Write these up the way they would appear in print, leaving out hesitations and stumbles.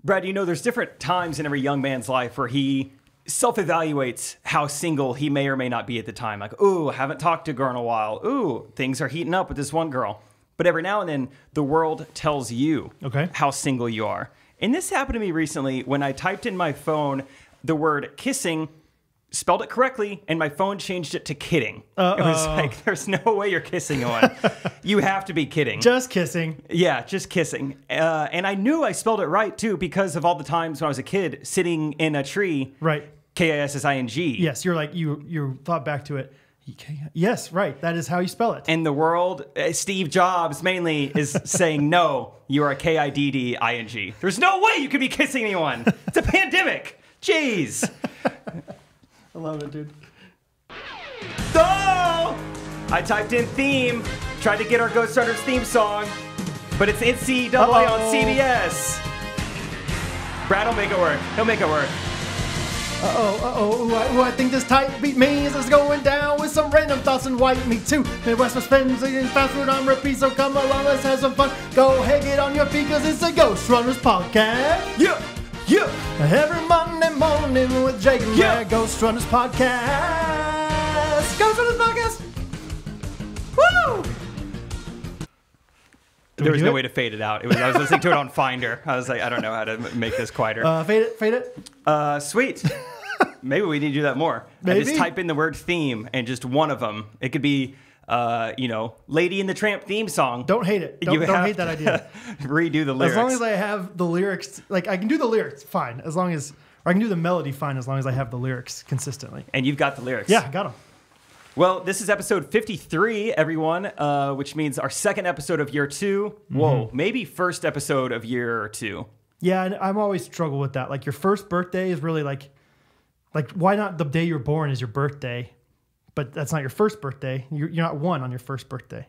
Brad, you know, there's different times in every young man's life where he self-evaluates how single he may or may not be at the time. Like, ooh, haven't talked to a girl in a while. Ooh, things are heating up with this one girl. But every now and then, the world tells you how single you are. And this happened to me recently when I typed in my phone the word kissing, spelled it correctly, and my phone changed it to kidding. It was like, there's no way you're kissing on. You have to be kidding. Just kissing. Yeah, just kissing. And I knew I spelled it right, too, because of all the times when I was a kid sitting in a tree. Right. K-I-S-S-I-N-G. Yes, you're like, you thought back to it. Yes, right. That is how you spell it. And the world, Steve Jobs mainly, is saying, no, you are a K-I-D-D-I-N-G. There's no way you could be kissing anyone. It's a pandemic. Jeez. I love it, dude. Oh! I typed in theme, tried to get our Ghost Starters theme song, but it's NCAA on CBS. Brad will make it work. He'll make it work. I think this tight beat means it's going down with some random thoughts and white meat too. Midwest was spends eating fast food on repeat, so come along, let's have some fun. Go ahead, get on your feet, cause it's a Ghost Runners podcast. Yeah. Every Monday morning with Jake and Brad, Ghost Runners podcast. Ghost Runners podcast. Woo! There was no way to fade it out. I was listening to it on Finder. I was like, I don't know how to make this quieter. Fade it. Sweet. Maybe we need to do that more. Maybe. I just type in the word theme and just one of them. It could be, Lady and the Tramp theme song. Don't hate it. Don't hate that idea. Redo the lyrics. As long as I have the lyrics, like I can do the lyrics fine. Or I can do the melody fine as long as I have the lyrics consistently. And you've got the lyrics. Yeah, I got them. Well, this is episode 53, everyone, which means our second episode of year 2. Whoa, maybe first episode of year 2. Yeah, and I'm always struggle with that. Like your first birthday is really like why not the day you're born is your birthday, but that's not your first birthday. You're not 1 on your first birthday.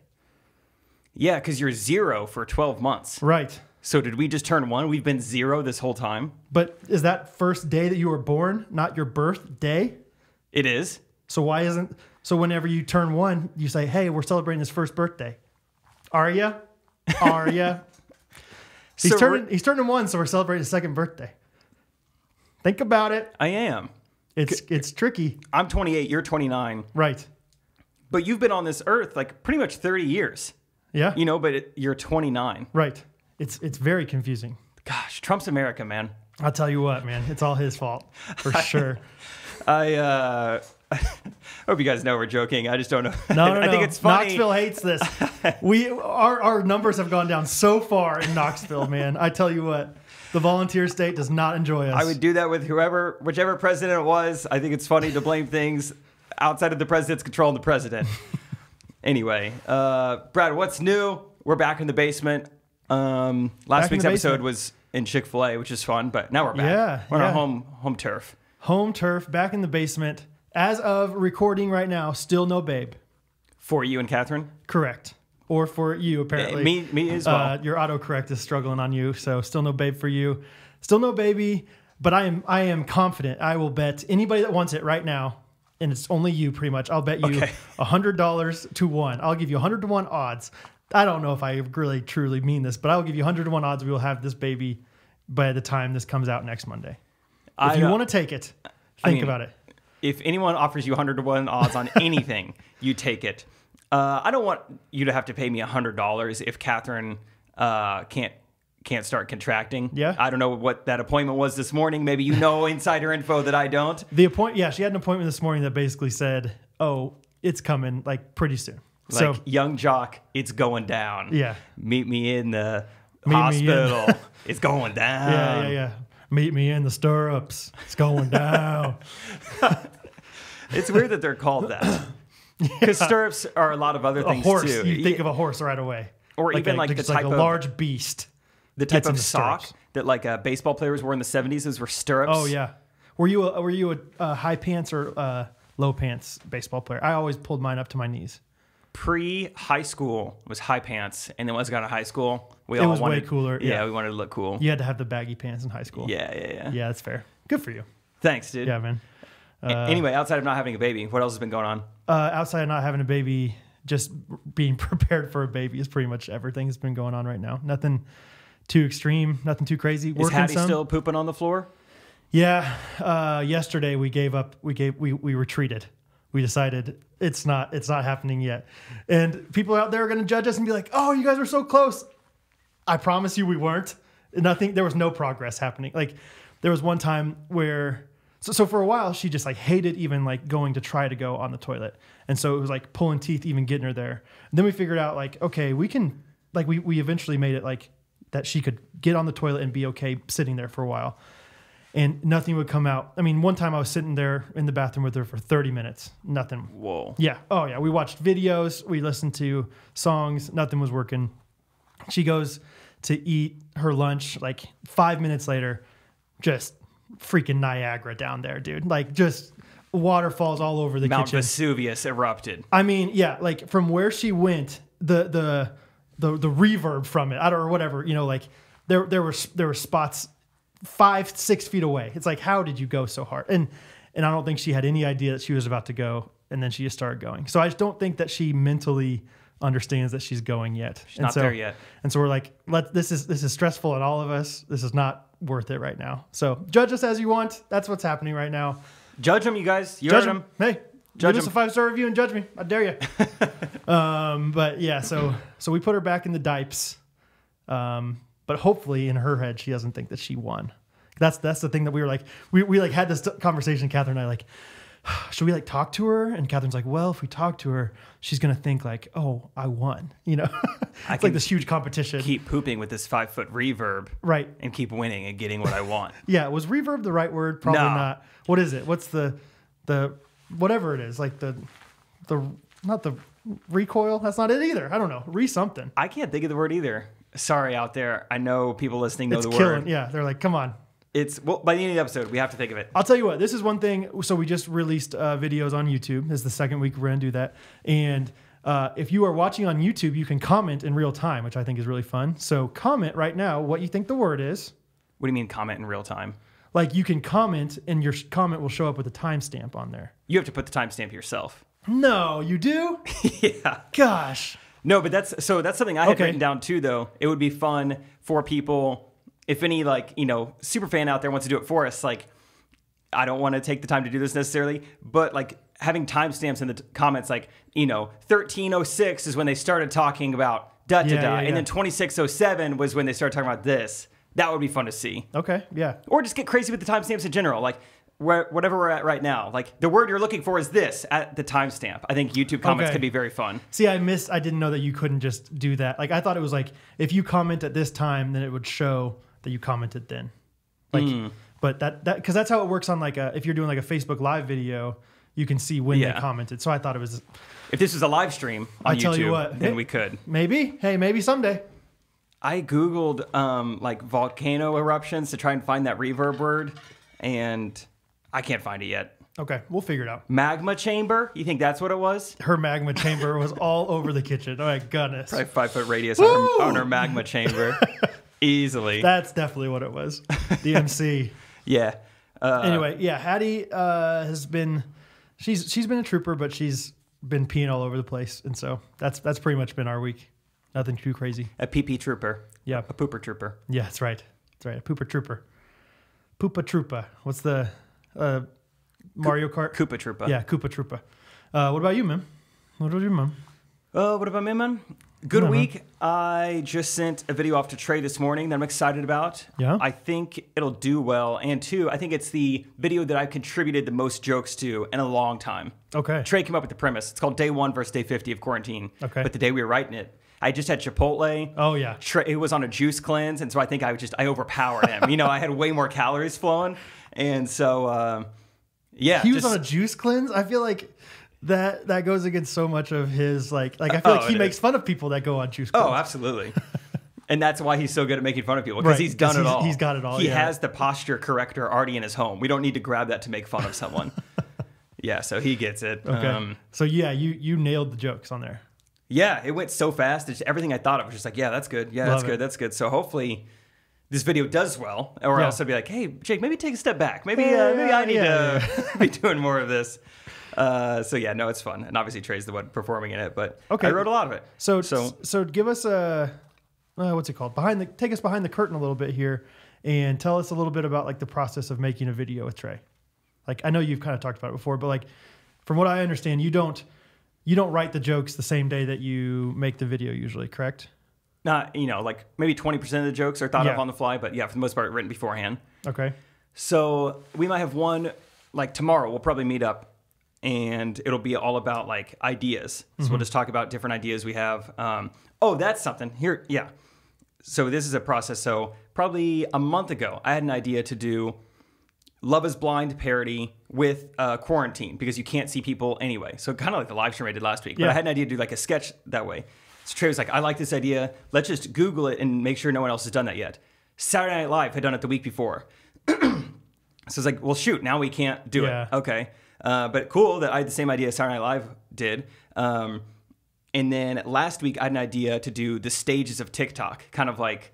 Yeah, because you're 0 for 12 months. Right. So did we just turn 1? We've been 0 this whole time. But is that first day that you were born not your birthday? It is. So why isn't... So whenever you turn 1, you say, hey, we're celebrating his first birthday. Are ya? Are ya? He's turning 1, so we're celebrating his second birthday. Think about it. I am. It's tricky. I'm 28, you're 29. Right. But you've been on this earth like pretty much 30 years. Yeah. But you're 29. Right. It's very confusing. Gosh, Trump's America, man. I'll tell you what, man. It's all his fault, for sure. I hope you guys know we're joking. I just don't know. No. I think it's funny. Knoxville hates this. Our numbers have gone down so far in Knoxville, man. I tell you what, the volunteer state does not enjoy us. I would do that with whichever president it was. I think it's funny to blame things outside of the president's control and the president. Anyway, Brad, what's new? We're back in the basement. Last week's episode was in Chick-fil-A, which is fun, but now we're back. Yeah, we're on home turf. Home turf, back in the basement. As of recording right now, still no babe. For you and Catherine? Correct. Or for you, apparently. Me as well. Your autocorrect is struggling on you, so still no babe for you. Still no baby, but I am confident. I will bet anybody that wants it right now, and it's only you pretty much, I'll bet you $100 to 1. I'll give you 100 to 1 odds. I don't know if I really truly mean this, but I will give you 100 to 1 odds we will have this baby by the time this comes out next Monday. If you want to take it, think about it. If anyone offers you 100 to 1 odds on anything, you take it. I don't want you to have to pay me $100 if Catherine can't start contracting. Yeah. I don't know what that appointment was this morning. Maybe you know insider info that I don't. She had an appointment this morning that basically said, "Oh, it's coming like pretty soon." Like, young jock, it's going down. Yeah. Meet me in the hospital. It's going down. Yeah. Meet me in the stirrups. It's going down. It's weird that they're called that. Because stirrups are a lot of other things, a horse, too. You think of a horse right away. Or even like the type of... a large beast. The type of sock that like baseball players wore in the 70s. Those were stirrups. Oh, yeah. Were you a high pants or low pants baseball player? I always pulled mine up to my knees. Pre-high school was high pants, and then once I got to high school, it was way cooler. Yeah, we wanted to look cool. You had to have the baggy pants in high school. Yeah. Yeah, that's fair. Good for you. Thanks, dude. Yeah, man. Anyway, outside of not having a baby, what else has been going on? Outside of not having a baby, just being prepared for a baby is pretty much everything that's been going on right now. Nothing too extreme, nothing too crazy. Is Working Hattie some. still pooping on the floor? Yeah. Yesterday we gave up. We retreated. We decided it's not happening yet. And people out there are going to judge us and be like, "Oh, you guys were so close." I promise you, we weren't. Nothing. There was no progress happening. Like there was one time where. So for a while, she just like hated even like going to try to go on the toilet. And so it was like pulling teeth, even getting her there. And then we figured out like, okay, we can, like we eventually made it like that she could get on the toilet and be okay sitting there for a while. And nothing would come out. I mean, one time I was sitting there in the bathroom with her for 30 minutes. Nothing. Whoa. Yeah. Oh yeah. We watched videos. We listened to songs. Nothing was working. She goes to eat her lunch like 5 minutes later, just freaking Niagara down there, dude. Like just waterfalls all over the Mount kitchen. Vesuvius erupted. I mean, yeah, like from where she went, the reverb from it, I don't know, or whatever, you know, like there were spots 5-6 feet away. It's like, how did you go so hard? And I don't think she had any idea that she was about to go, and then she just started going. So I just don't think that she mentally understands that she's going yet. She's not there yet. And so we're like, this is stressful on all of us. This is not worth it right now. So judge us as you want. That's what's happening right now. Judge them, you guys. You Judge heard them. Hey, Judge give us a 5-star review and judge me. I dare you. But yeah, so we put her back in the dipes. But hopefully in her head, she doesn't think that she won. That's the thing that we were like, we like had this conversation, Catherine and I, like, should we like talk to her? And Catherine's like, well, if we talk to her, she's going to think like, oh, I won, you know, it's like this huge competition. Keep pooping with this 5-foot reverb. Right. And keep winning and getting what I want. Yeah. Was reverb the right word? Probably not. What is it? What's the whatever it is, like the not the recoil. That's not it either. I don't know. Something. I can't think of the word either. Sorry out there. I know people listening know it's the killing. word. Yeah. They're like, come on. Well, by the end of the episode, we have to think of it. I'll tell you what, this is one thing. So we just released videos on YouTube. This is the second week we're going to do that. And if you are watching on YouTube, you can comment in real time, which I think is really fun. So comment right now what you think the word is. What do you mean comment in real time? Like you can comment and your comment will show up with a timestamp on there. You have to put the timestamp yourself. No, you do? Yeah. Gosh. No, but that's something I had written down too, though. It would be fun for people. If any, like, you know, super fan out there wants to do it for us, like, I don't want to take the time to do this necessarily, but like having timestamps in the comments, like, you know, 1306 is when they started talking about and then 2607 was when they started talking about this. That would be fun to see. Okay, yeah. Or just get crazy with the timestamps in general, like whatever we're at right now. Like the word you're looking for is this at the timestamp. I think YouTube comments could be very fun. See, I didn't know that you couldn't just do that. Like I thought it was like if you comment at this time, then it would show that you commented then. Like, but that because that's how it works on like if you're doing like a Facebook Live video, you can see when they commented. So I thought it was. If this was a live stream on YouTube, tell you what, then we could. Maybe. Hey, maybe someday. I Googled like volcano eruptions to try and find that reverb word, and I can't find it yet. Okay, we'll figure it out. Magma chamber? You think that's what it was? Her magma chamber was all over the kitchen. Oh my goodness. Probably 5-foot radius on her magma chamber. Easily. That's definitely what it was. The MC. Yeah. Anyway, yeah, Hattie has been she's been a trooper, but she's been peeing all over the place, and so that's pretty much been our week. Nothing too crazy. A pee-pee trooper. Yeah. A pooper trooper. Yeah, that's right. That's right. A pooper trooper. Poopa troopa. What's the Mario Kart? Koopa troopa. Yeah, Koopa troopa. What about you, man? What about you, man? What about me, man? Good week. I just sent a video off to Trey this morning that I'm excited about. Yeah. I think it'll do well. And two, I think it's the video that I've contributed the most jokes to in a long time. Okay. Trey came up with the premise. It's called Day 1 versus Day 50 of quarantine. Okay. But the day we were writing it, I just had Chipotle. Oh, yeah. It was on a juice cleanse, and so I think I overpowered him. You know, I had way more calories flowing. And so, yeah. He was on a juice cleanse? I feel like that goes against so much of his, like I feel like he makes fun of people that go on juice cleanse. Oh, absolutely. And that's why he's so good at making fun of people, because he's done it all. He's got it all, He has the posture corrector already in his home. We don't need to grab that to make fun of someone. Yeah, so he gets it. Okay. So, yeah, you nailed the jokes on there. Yeah, it went so fast. It's everything I thought of was just like, yeah, that's good. Yeah, that's good. That's good. So hopefully this video does well, or else I'll be like, hey, Jake, maybe take a step back. Maybe I need to be doing more of this. So yeah, no, it's fun. And obviously Trey's the one performing in it, but I wrote a lot of it. So give us what's it called? Take us behind the curtain a little bit here and tell us a little bit about like the process of making a video with Trey. Like, I know you've kind of talked about it before, but like, from what I understand, you don't write the jokes the same day that you make the video usually, correct? Not, like maybe 20% of the jokes are thought of on the fly, but yeah, for the most part, written beforehand. Okay. So we might have one, like tomorrow, we'll probably meet up and it'll be all about like ideas. So we'll just talk about different ideas we have. That's something here. Yeah. So this is a process. So probably a month ago, I had an idea to do Love is Blind parody with quarantine because you can't see people anyway. So kind of like the live stream I did last week. But I had an idea to do like a sketch that way. So Trey was like, I like this idea. Let's just Google it and make sure no one else has done that yet. Saturday Night Live had done it the week before. So it's like, well, shoot, now we can't do it. Okay. But cool that I had the same idea Saturday Night Live did. And then last week I had an idea to do the stages of TikTok, kind of like,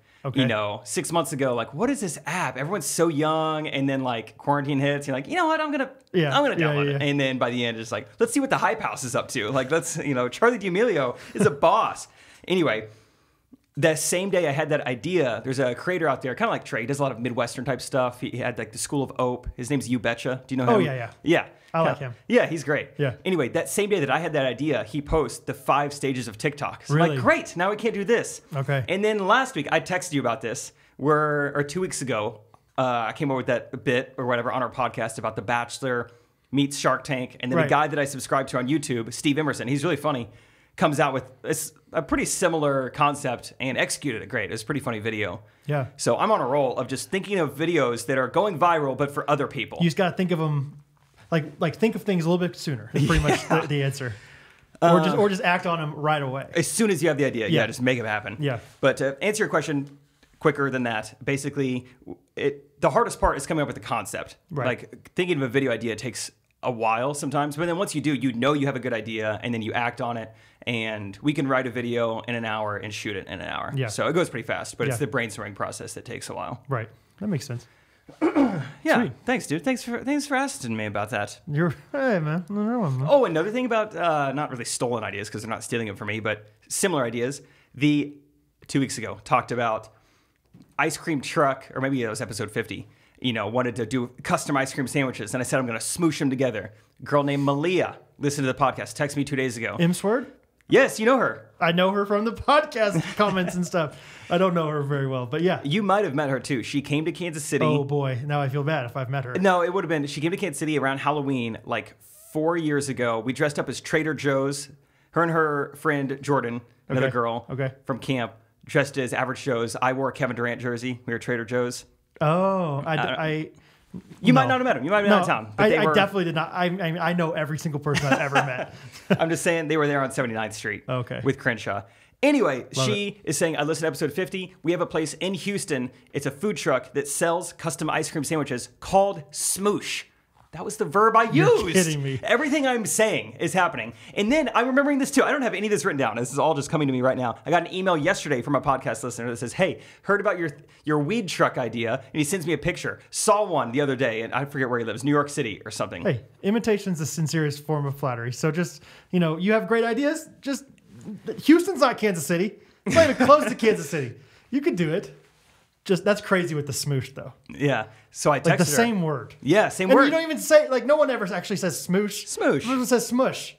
6 months ago, like, what is this app? Everyone's so young. And then like quarantine hits. You're like, you know what? I'm going to download it. And then by the end, it's like, let's see what the Hype House is up to. Like, let's, Charlie D'Amelio is a boss. Anyway, that same day I had that idea, there's a creator out there, kind of like Trey, he does a lot of Midwestern type stuff. He had like the School of Ope. His name's You Betcha. Do you know him? Oh, yeah. Yeah. I like him. Yeah, he's great. Yeah. Anyway, that same day that I had that idea, he posts the 5 stages of TikTok. So really? I'm like, great, now we can't do this. Okay. And then last week, I texted you about this, or 2 weeks ago, I came over with that bit or whatever on our podcast about The Bachelor meets Shark Tank. And then the guy that I subscribe to on YouTube, Steve Emerson, he's really funny, comes out with a pretty similar concept and executed it great. It was a pretty funny video. Yeah. So I'm on a roll of just thinking of videos that are going viral, but for other people. You just got to think of them, like think of things a little bit sooner. Is pretty much the answer. Or just act on them right away. As soon as you have the idea, just make it happen. Yeah. But to answer your question quicker than that, basically, the hardest part is coming up with the concept. Right. Like thinking of a video idea takes a while sometimes, but then once you do, you have a good idea, and then you act on it. And we can write a video in an hour and shoot it in an hour. Yeah. So it goes pretty fast, but it's the brainstorming process that takes a while. Right. That makes sense. Yeah. Sweet. Thanks, dude. Thanks for asking me about that. Hey, man. Oh, another thing about not really stolen ideas because they're not stealing them from me, but similar ideas. 2 weeks ago talked about ice cream truck, or maybe it was episode 50. Wanted to do custom ice cream sandwiches, and I said I'm going to smoosh them together. A girl named Malia listened to the podcast. Texted me 2 days ago. M-Sword? Yes, you know her. I know her from the podcast comments and stuff. I don't know her very well, but yeah. You might have met her too. She came to Kansas City. Oh boy, now I feel bad if I've met her. No, it would have been, she came to Kansas City around Halloween like 4 years ago. We dressed up as Trader Joe's. Her and her friend Jordan, another girl from camp, dressed as Average Joe's. I wore a Kevin Durant jersey. We were Trader Joe's. Oh, You might not have met him. You might have been out of town. But I definitely did not. I know every single person I've ever met. I'm just saying they were there on 79th Street with Crenshaw. Anyway, she is saying, I listened to episode 50. We have a place in Houston. It's a food truck that sells custom ice cream sandwiches called Smoosh. That was the verb I used. You're kidding me. Everything I'm saying is happening. And then I'm remembering this too. I don't have any of this written down. This is all just coming to me right now. I got an email yesterday from a podcast listener that says, hey, heard about your weed truck idea. And he sends me a picture. Saw one the other day, and I forget where he lives, New York City or something. Hey, imitation's the sincerest form of flattery. So just, you have great ideas. Just, Houston's not Kansas City. It's not even close to Kansas City. You could do it. Just that's crazy with the smoosh though. Yeah. So I texted like the her. same word. Yeah, same and word. You don't even say no one ever actually says smoosh. Smoosh. Everyone says smush.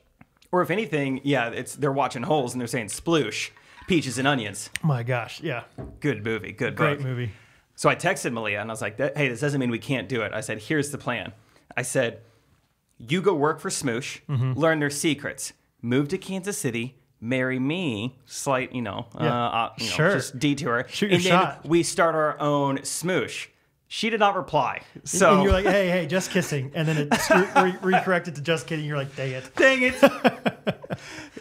Or if anything, they're watching Holes and they're saying sploosh, peaches and onions. My gosh, yeah. Good movie, good book. Great movie. So I texted Malia and I was like, hey, this doesn't mean we can't do it. I said, here's the plan. I said, you go work for Smoosh, learn their secrets, move to Kansas City, marry me, slight, sure. just detour. Shoot your and shot. Then we start our own Smoosh. She did not reply. So and you're like, hey, just kissing. And then it recorrected to just kidding. You're like, dang it. Dang it.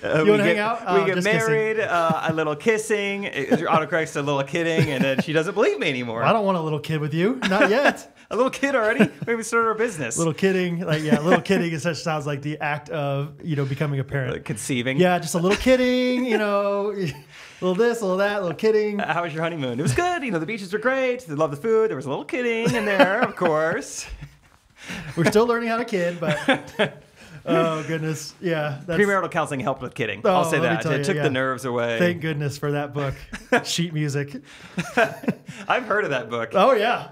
You want to hang out? We get married, a little kissing, it autocorrects to a little kidding, and then she doesn't believe me anymore. Well, I don't want a little kid with you. Not yet. A little kid already? Maybe started our business. Little kidding. Little kidding sounds like the act of, becoming a parent. Like conceiving. Yeah, just a little kidding, little this, little that, little kidding. How was your honeymoon? It was good. The beaches were great. They loved the food. There was a little kidding in there, of course. We're still learning how to kid, but Oh goodness, yeah. Premarital counseling helped with kidding. Oh, I'll say let me that. tell It you, took yeah. the nerves away. Thank goodness for that book, Sheet Music. I've heard of that book. Oh yeah,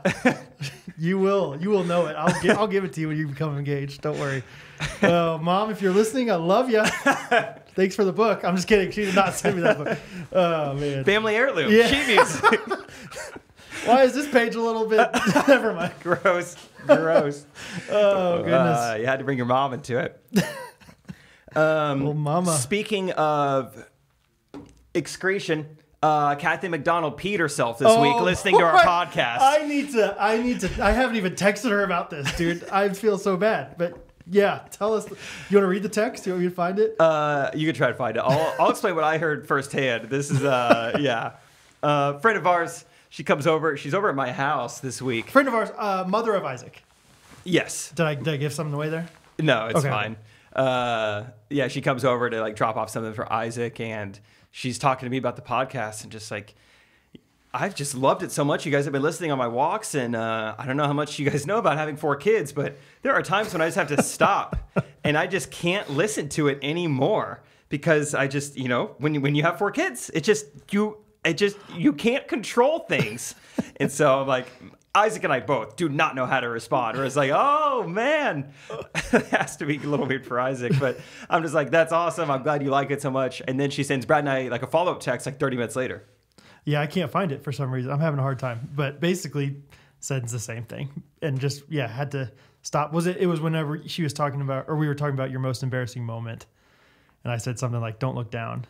you will know it. I'll give it to you when you become engaged. Don't worry. Mom, if you're listening, I love you. Thanks for the book. I'm just kidding. She did not send me that book. Oh man. Family heirloom. Yeah. Sheet music. Why is this page a little bit? Never mind. Gross. Oh goodness. You had to bring your mom into it. Well, mama. Speaking of excretion, Kathy McDonald peed herself this week listening to our podcast. I need to. I haven't even texted her about this, dude. I feel so bad. But yeah, tell us. You want to read the text? You want me to find it? You can try to find it. I'll explain what I heard firsthand. This is friend of ours. She comes over. She's over at my house this week. Friend of ours, mother of Isaac. Yes. Did I give something away there? No, it's Okay. fine. She comes over to like drop off something for Isaac, and she's talking to me about the podcast, and just like, I've just loved it so much. You guys have been listening on my walks, and I don't know how much you guys know about having 4 kids, but there are times when I just have to stop, and I just can't listen to it anymore because I just, when you have 4 kids, you can't control things, and so I'm like. Isaac and I both do not know how to respond. Where it's like, oh man, it has to be a little weird for Isaac, but I'm just like, that's awesome. I'm glad you like it so much. And then she sends Brad and I like a follow-up text like 30 minutes later. Yeah, I can't find it for some reason. I'm having a hard time. But basically, said the same thing, and just had to stop. It was whenever she was talking about, or we were talking about your most embarrassing moment, and I said something like, "Don't look down."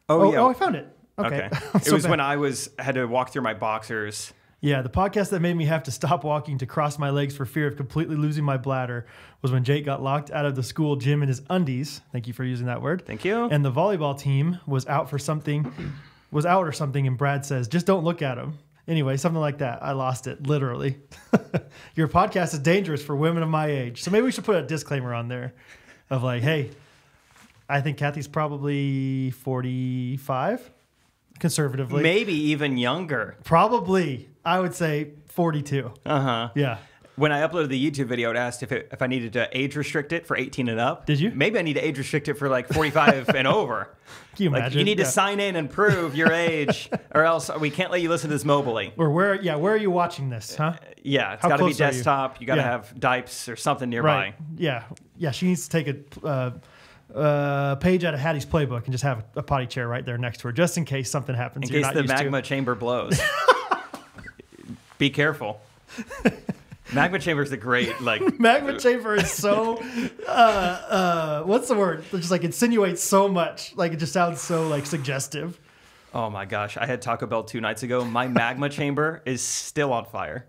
Oh, I found it. Okay. It was when I had to walk through my boxers. Yeah, the podcast that made me have to stop walking to cross my legs for fear of completely losing my bladder was when Jake got locked out of the school gym in his undies. Thank you for using that word. Thank you. And the volleyball team was out or something, and Brad says, just don't look at him. Anyway, something like that. I lost it, literally. Your podcast is dangerous for women of my age. So maybe we should put a disclaimer on there of like, hey, I think Kathy's probably 45, conservatively. Maybe even younger. Probably. I would say 42. Uh-huh. Yeah. When I uploaded the YouTube video, it asked if I needed to age restrict it for 18 and up. Did you? Maybe I need to age restrict it for like 45 and over. Can you like, imagine? you need to sign in and prove your age, or else we can't let you listen to this mobily. Or where are you watching this, huh? Yeah, it's How got to be close are you? desktop. You got to Yeah. have Dipes or something nearby. Right. Yeah. Yeah, she needs to take a page out of Hattie's playbook and just have a potty chair right there next to her, just in case something happens. In case the magma chamber blows. Be careful. Magma chamber is a great, like... Magma chamber is so... what's the word? It just like insinuates so much. Like it just sounds so like suggestive. Oh my gosh. I had Taco Bell 2 nights ago. My magma chamber is still on fire.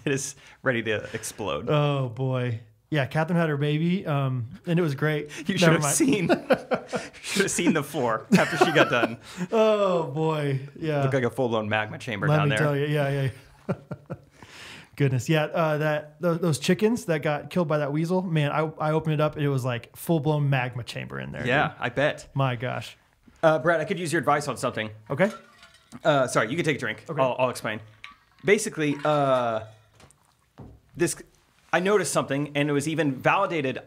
It is ready to explode. Oh boy. Yeah, Catherine had her baby, and it was great. You should have seen the floor after she got done. Oh boy, yeah. Looked like a full-blown magma chamber Let down me there. tell you, yeah. Goodness, yeah. Those chickens that got killed by that weasel, man. I opened it up and it was like full-blown magma chamber in there. Yeah, dude. I bet. My gosh. Brad, I could use your advice on something. Okay. Sorry, you can take a drink. Okay. I'll explain. Basically, I noticed something, and it was even validated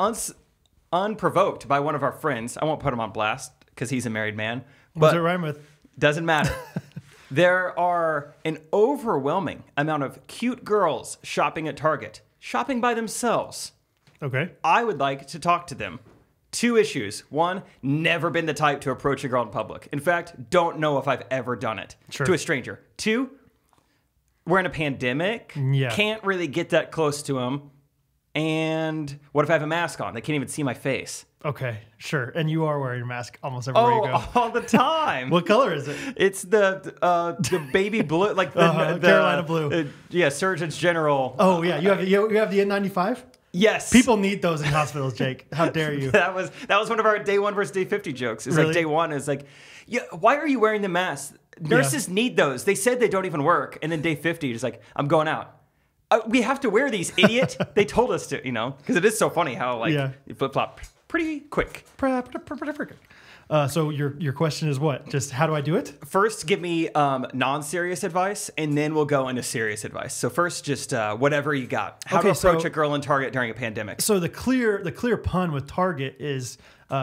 unprovoked by one of our friends. I won't put him on blast because he's a married man. What does But it rhyme with? doesn't matter. There are an overwhelming amount of cute girls shopping at Target, shopping by themselves. Okay. I would like to talk to them. 2 issues. 1, never been the type to approach a girl in public. In fact, don't know if I've ever done it to a stranger. 2, we're in a pandemic. Yeah. Can't really get that close to them. And what if I have a mask on? They can't even see my face. Okay, sure. And you are wearing a mask almost everywhere you go. All the time. What color is it? It's the baby blue, like the Carolina blue. Surgeon's General. Oh yeah, you have the N95. Yes. People need those in hospitals, Jake. How dare you? That was one of our day 1 versus day 50 jokes. It's Really? like day 1 is like, yeah, why are you wearing the mask? Nurses need those. They said they don't even work. And then day 50 is like, I'm going out. We have to wear these, idiot. They told us to, because it is so funny how you flip flop pretty quick. So your question is what? Just how do I do it? First, give me non-serious advice, and then we'll go into serious advice. So first, just whatever you got. How to approach a girl in Target during a pandemic. So the clear pun with Target is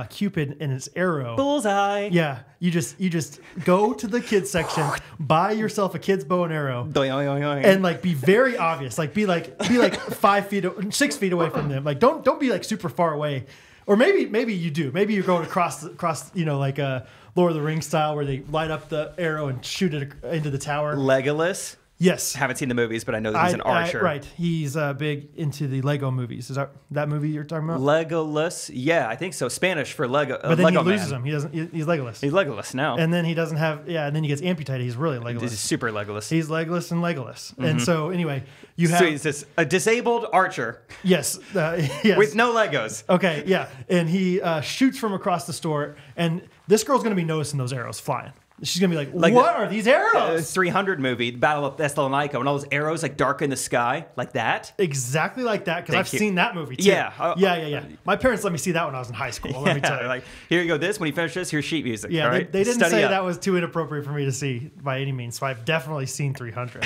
Cupid and its arrow. Bullseye. Yeah, you just go to the kids section, buy yourself a kid's bow and arrow, and like be very obvious. Like be like 6 feet away from them. Like don't be like super far away. Or maybe you do. Maybe you're going across like a Lord of the Rings style where they light up the arrow and shoot it into the tower. Legolas. Yes. Haven't seen the movies, but I know that he's an archer. Right. He's big into the Lego movies. Is that movie you're talking about? Legolas. Yeah, I think so. Spanish for Lego. But then Lego he loses man. him. He doesn't. He's Legolas. He's Legolas now. And then he doesn't have. Yeah. And then he gets amputated. He's really Legolas. He's super Legolas. He's Legolas and Legolas. Mm-hmm. And so anyway, you have. So he's just a disabled archer. Yes. Yes. With no Legos. Okay. Yeah. And he shoots from across the store, and this girl's going to be noticing those arrows flying. She's going to be like what are these arrows? 300 movie, Battle of Thessalonica, when all those arrows like darken the sky like that. Exactly like that, because I've seen that movie too. Yeah. Yeah. My parents let me see that when I was in high school. Let me tell you. Like, here you go, this. When you finish this, here's sheet music. Yeah, all right? they didn't say that was too inappropriate for me to see by any means. So I've definitely seen 300.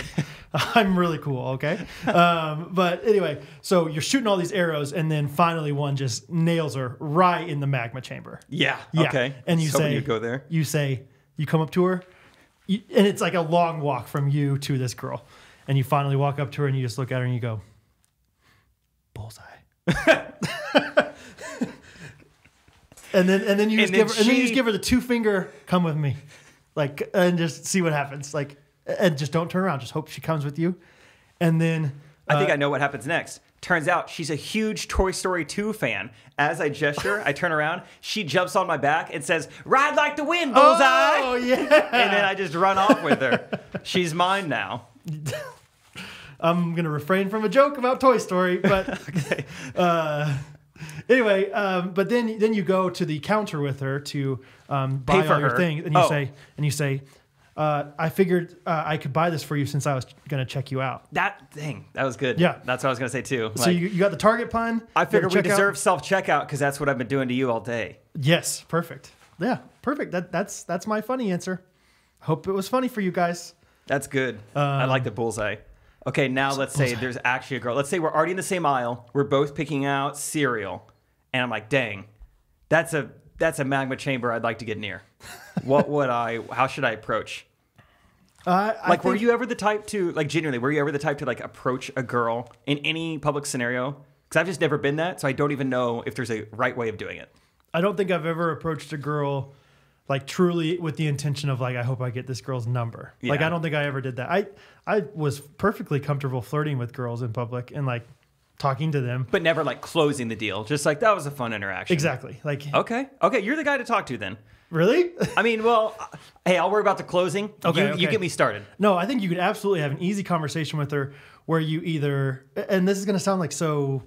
I'm really cool, okay? But anyway, so you're shooting all these arrows, and then finally one just nails her right in the magma chamber. Yeah. Okay. And you say, you go there. You come up to her, and it's like a long walk from you to this girl. And you finally walk up to her, and you just look at her, and you go, bullseye. and then you just give her the 2-finger, come with me, like, and just see what happens. Like, and just don't turn around. Just hope she comes with you. And then I think I know what happens next. Turns out she's a huge Toy Story 2 fan. As I gesture, I turn around. She jumps on my back and says, "Ride like the wind, bullseye!" Oh, yeah. And then I just run off with her. She's mine now. I'm going to refrain from a joke about Toy Story, but okay. Anyway, but then you go to the counter with her to buy all your things, and you say, I figured I could buy this for you since I was going to check you out. That was good. Yeah. That's what I was going to say too. So you got the Target pun. I figured we deserve self-checkout because that's what I've been doing to you all day. Yes. Perfect. Yeah. Perfect. That's my funny answer. Hope it was funny for you guys. That's good. I like the bullseye. Okay, now let's say there's actually a girl. Let's say we're already in the same aisle. We're both picking out cereal. And I'm like, dang, that's a magma chamber I'd like to get near. How should I approach? Were you ever the type to, like, genuinely, like, approach a girl in any public scenario? Because I've just never been that, so I don't even know if there's a right way of doing it. I don't think I've ever approached a girl, like, truly with the intention of, like, I hope I get this girl's number. Yeah. Like, I don't think I ever did that. I was perfectly comfortable flirting with girls in public and, like, talking to them. But never, like, closing the deal. Just, like, that was a fun interaction. Exactly. Like, Okay, you're the guy to talk to then. Really? I mean, well, hey, I'll worry about the closing. Okay. You get me started. No, I think you could absolutely have an easy conversation with her where you either, and this is going to sound like so,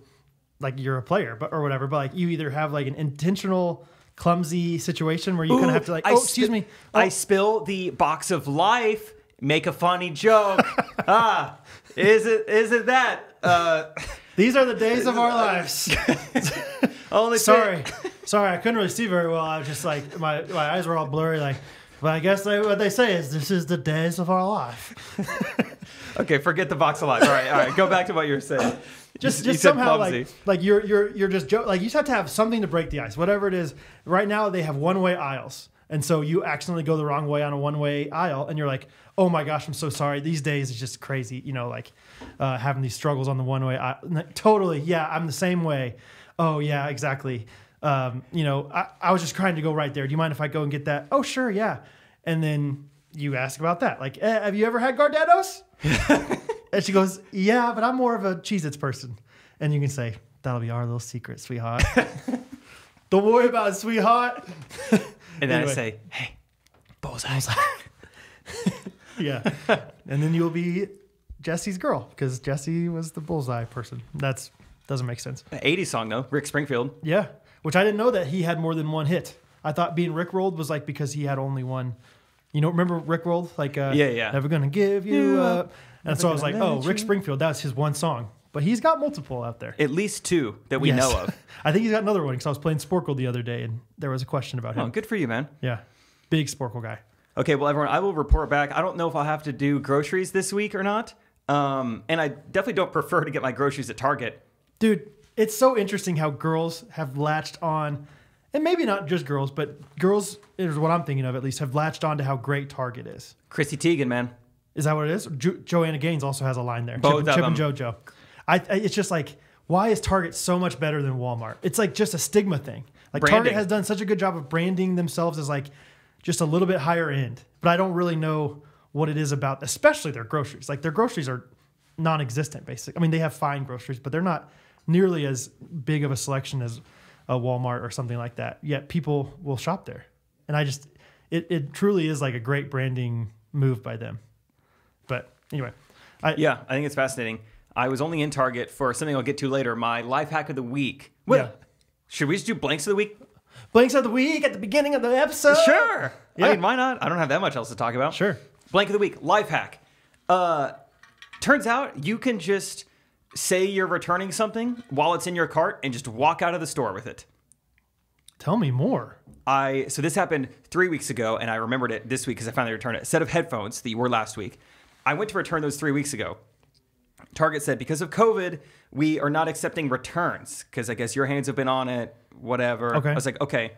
like you're a player, or whatever, but like you either have like an intentional clumsy situation where you kind of have to like, excuse me. I spill the box of life, make a funny joke. Is it that? These are the days of our lives. Sorry, I couldn't really see very well. I was just like, my eyes were all blurry. Like, but I guess what they say is this is the days of our life. Okay, forget the box of life. All right. Go back to what you were saying. Just somehow like you're just like you just have to have something to break the ice. Whatever it is. Right now they have one-way aisles, and so you accidentally go the wrong way on a one-way aisle, and you're like, oh my gosh, I'm so sorry. These days it's just crazy. You know, like having these struggles on the one-way aisle. Totally, yeah, I'm the same way. Oh yeah, exactly. You know, I was just trying to go right there. Do you mind if I go and get that? Oh sure, yeah. And then you ask about that. Like, have you ever had Gardettos? And she goes, yeah, but I'm more of a Cheez-Its person. And you can say, that'll be our little secret, sweetheart. Don't worry about it, sweetheart. And then I say, hey, bullseye. Yeah. And then you'll be Jesse's girl because Jesse was the bullseye person. That doesn't make sense. 80s song, though. Rick Springfield. Yeah. Which I didn't know that he had more than one hit. I thought being Rickrolled was like because he had only one. You know, remember Rickrolled? Like, yeah. Never gonna give you up. And so I was like, oh, Rick Springfield, that's his one song. but he's got multiple out there. At least 2 that we know of. I think he's got another one because I was playing Sporkle the other day and there was a question about him. Oh, good for you, man. Yeah, big Sporkle guy. Okay, well, everyone, I will report back. I don't know if I'll have to do groceries this week or not. And I definitely don't prefer to get my groceries at Target. Dude, it's so interesting how girls have latched on, and maybe not just girls, but girls, is what I'm thinking of at least, have latched on to how great Target is. Chrissy Teigen, man. Is that what it is? Joanna Gaines also has a line there. Both Chip of and them. JoJo. It's just like, why is Target so much better than Walmart? It's like just a stigma thing. Like Branding. Target has done such a good job of branding themselves as like just a little bit higher end, but I don't really know what it is about, especially their groceries. Like their groceries are non-existent, basically. I mean, they have fine groceries, but they're not nearly as big of a selection as a Walmart or something like that. Yet people will shop there, and it truly is like a great branding move by them. But anyway, I think it's fascinating. I was only in Target for something I'll get to later. My life hack of the week. Well, should we just do blanks of the week? Blanks of the week at the beginning of the episode? Sure. Yeah. I mean, why not? I don't have that much else to talk about. Sure. Blank of the week, life hack. Turns out you can just say you're returning something while it's in your cart and just walk out of the store with it. Tell me more. So this happened 3 weeks ago, and I remembered it this week because I finally returned it. A set of headphones that you wore last week. I went to return those 3 weeks ago. Target said, because of COVID, we are not accepting returns because I guess your hands have been on it, whatever. Okay. I was like, okay.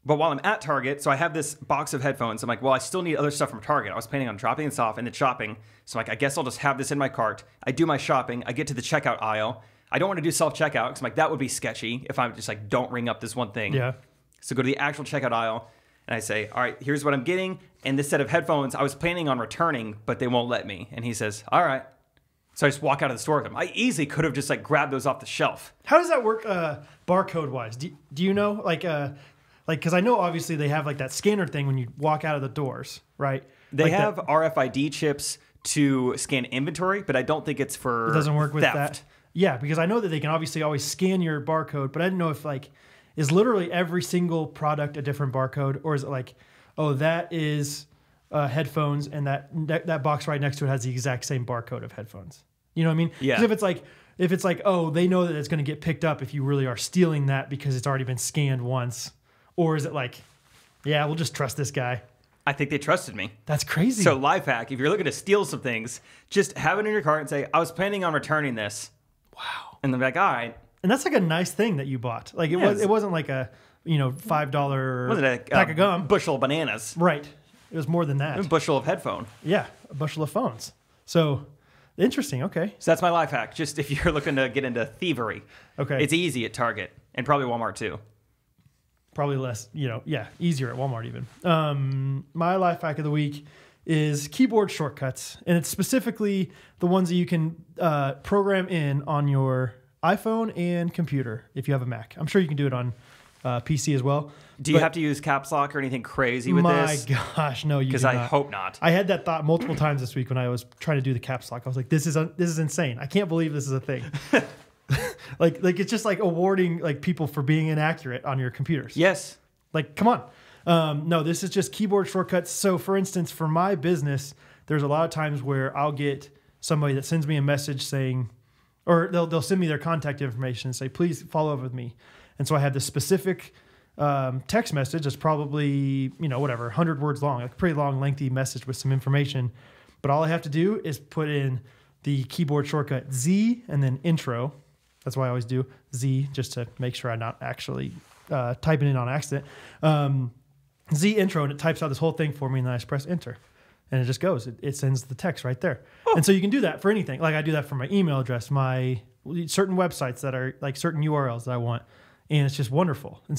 But while I'm at Target, so I have this box of headphones. I'm like, well, I still need other stuff from Target. I was planning on dropping this off and then shopping. So I'm like, I guess I'll just have this in my cart. I do my shopping. I get to the checkout aisle. I don't want to do self-checkout because I'm like, that would be sketchy if I'm just like, don't ring up this one thing. Yeah. So go to the actual checkout aisle and I say, all right, here's what I'm getting. And this set of headphones, I was planning on returning, but they won't let me. And he says, all right. So I just walk out of the store with them. I easily could have just like grabbed those off the shelf. How does that work barcode wise? Do you know because I know obviously they have like that scanner thing when you walk out of the doors, right? They like have that, RFID chips to scan inventory, but I don't think it's for it doesn't work with theft. that. Yeah, because I know that they can obviously always scan your barcode, but I didn't know if like is literally every single product a different barcode, or is it like, oh, that is headphones, and that box right next to it has the exact same barcode of headphones. You know what I mean? Yeah. Because if it's like, oh, they know that it's going to get picked up if you really are stealing that because it's already been scanned once, or is it like, yeah, we'll just trust this guy? I think they trusted me. That's crazy. So life hack, if you're looking to steal some things, just have it in your cart and say, I was planning on returning this. Wow. And they're like, all right. And that's like a nice thing that you bought. Like it wasn't like a $5 Was it a pack of gum. bushel of bananas? Right. It was more than that. A bushel of headphone. Yeah, a bushel of phones. So interesting. Okay. So that's my life hack. Just if you're looking to get into thievery. Okay. It's easy at Target and probably Walmart too. Probably less, easier at Walmart even. My life hack of the week is keyboard shortcuts. And it's specifically the ones that you can program in on your iPhone and computer if you have a Mac. I'm sure you can do it on PC as well. Do you have to use caps lock or anything crazy with this? My gosh, no, you do Because not. I hope not. I had that thought multiple times this week when I was trying to do the caps lock. I was like, this is insane. I can't believe this is a thing. like it's just like awarding like people for being inaccurate on your computers. Yes. Like, come on. No, this is just keyboard shortcuts. So for instance, for my business, there's a lot of times where I'll get somebody that sends me a message saying, or they'll send me their contact information and say, please follow up with me. And so I have this specific text message that's probably, 100 words long, like a pretty long, lengthy message with some information. But all I have to do is put in the keyboard shortcut Z and then intro. That's why I always do Z, just to make sure I'm not actually typing it on accident. Z intro, and it types out this whole thing for me, and then I just press enter. And it just goes. It sends the text right there. Oh. And so you can do that for anything. Like I do that for my email address, my certain websites that are like certain URLs that I want. And it's just wonderful. And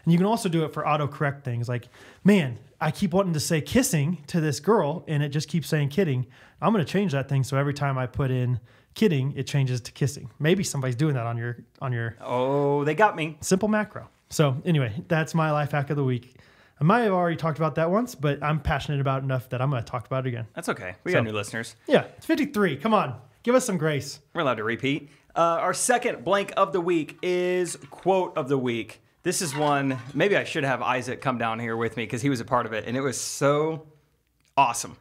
you can also do it for autocorrect things. Like, man, I keep wanting to say kissing to this girl, and it just keeps saying kidding. I'm going to change that thing so every time I put in kidding, it changes to kissing. Maybe somebody's doing that on your. Oh, they got me. Simple macro. So anyway, that's my life hack of the week. I might have already talked about that once, but I'm passionate about it enough that I'm going to talk about it again. That's okay. We got new listeners. Yeah, it's 53. Come on. Give us some grace. We're allowed to repeat. Our second blank of the week is quote of the week. This is one, maybe I should have Isaac come down here with me because he was a part of it, and it was so awesome.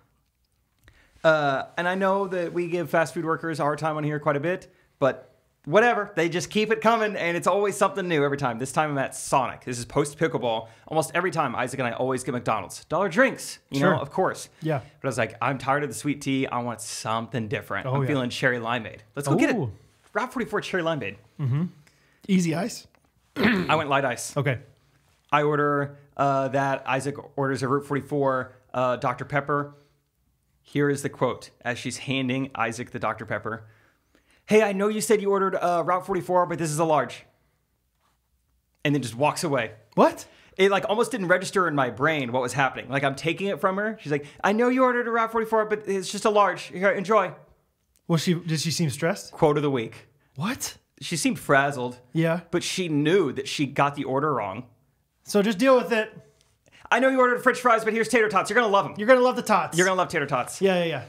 And I know that we give fast food workers a hard time on here quite a bit, but whatever. They just keep it coming, and it's always something new every time. This time I'm at Sonic. This is post-pickleball. Almost every time, Isaac and I always get McDonald's. Dollar drinks, you know, of course. Yeah. But I was like, I'm tired of the sweet tea. I want something different. I'm feeling cherry limeade. Let's go get it. Route 44 cherry limeade. Mm-hmm. Easy ice? I went light ice. Okay. I order that. Isaac orders a Route 44 Dr. Pepper. Here is the quote as she's handing Isaac the Dr. Pepper. Hey, I know you said you ordered Route 44, but this is a large. And then just walks away. What? It like almost didn't register in my brain what was happening. Like I'm taking it from her. She's like, I know you ordered a Route 44, but it's just a large. Here, enjoy. Did she seem stressed? Quote of the week. What? She seemed frazzled. Yeah. But she knew that she got the order wrong. So just deal with it. I know you ordered French fries, but here's tater tots. You're going to love them. You're going to love the tots. You're going to love tater tots. Yeah.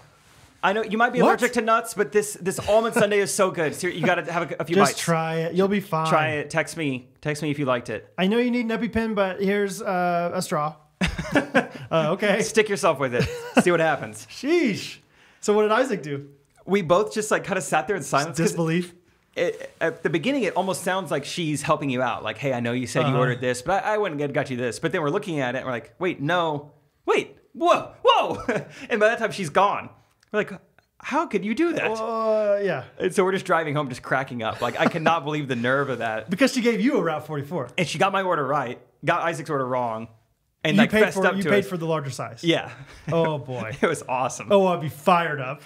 I know you might be allergic to nuts, but this almond sundae is so good. So you got to have a few bites. Just try it. You'll be fine. Try it. Text me if you liked it. I know you need an EpiPen, but here's a straw. Okay. Stick yourself with it. See what happens. Sheesh. So what did Isaac do? We both just like kind of sat there in silence. Disbelief. At the beginning, it almost sounds like she's helping you out. Like, hey, I know you said you ordered this, but I went and got you this. But then we're looking at it and we're like, wait, no. Wait, whoa. And by that time, she's gone. We're like, how could you do that? Yeah. And so we're just driving home, just cracking up. Like, I cannot believe the nerve of that. Because she gave you a Route 44. And she got my order right, got Isaac's order wrong. And you like paid fessed up to you paid for the larger size. Yeah. Oh boy. It was awesome. Oh, I'd be fired up.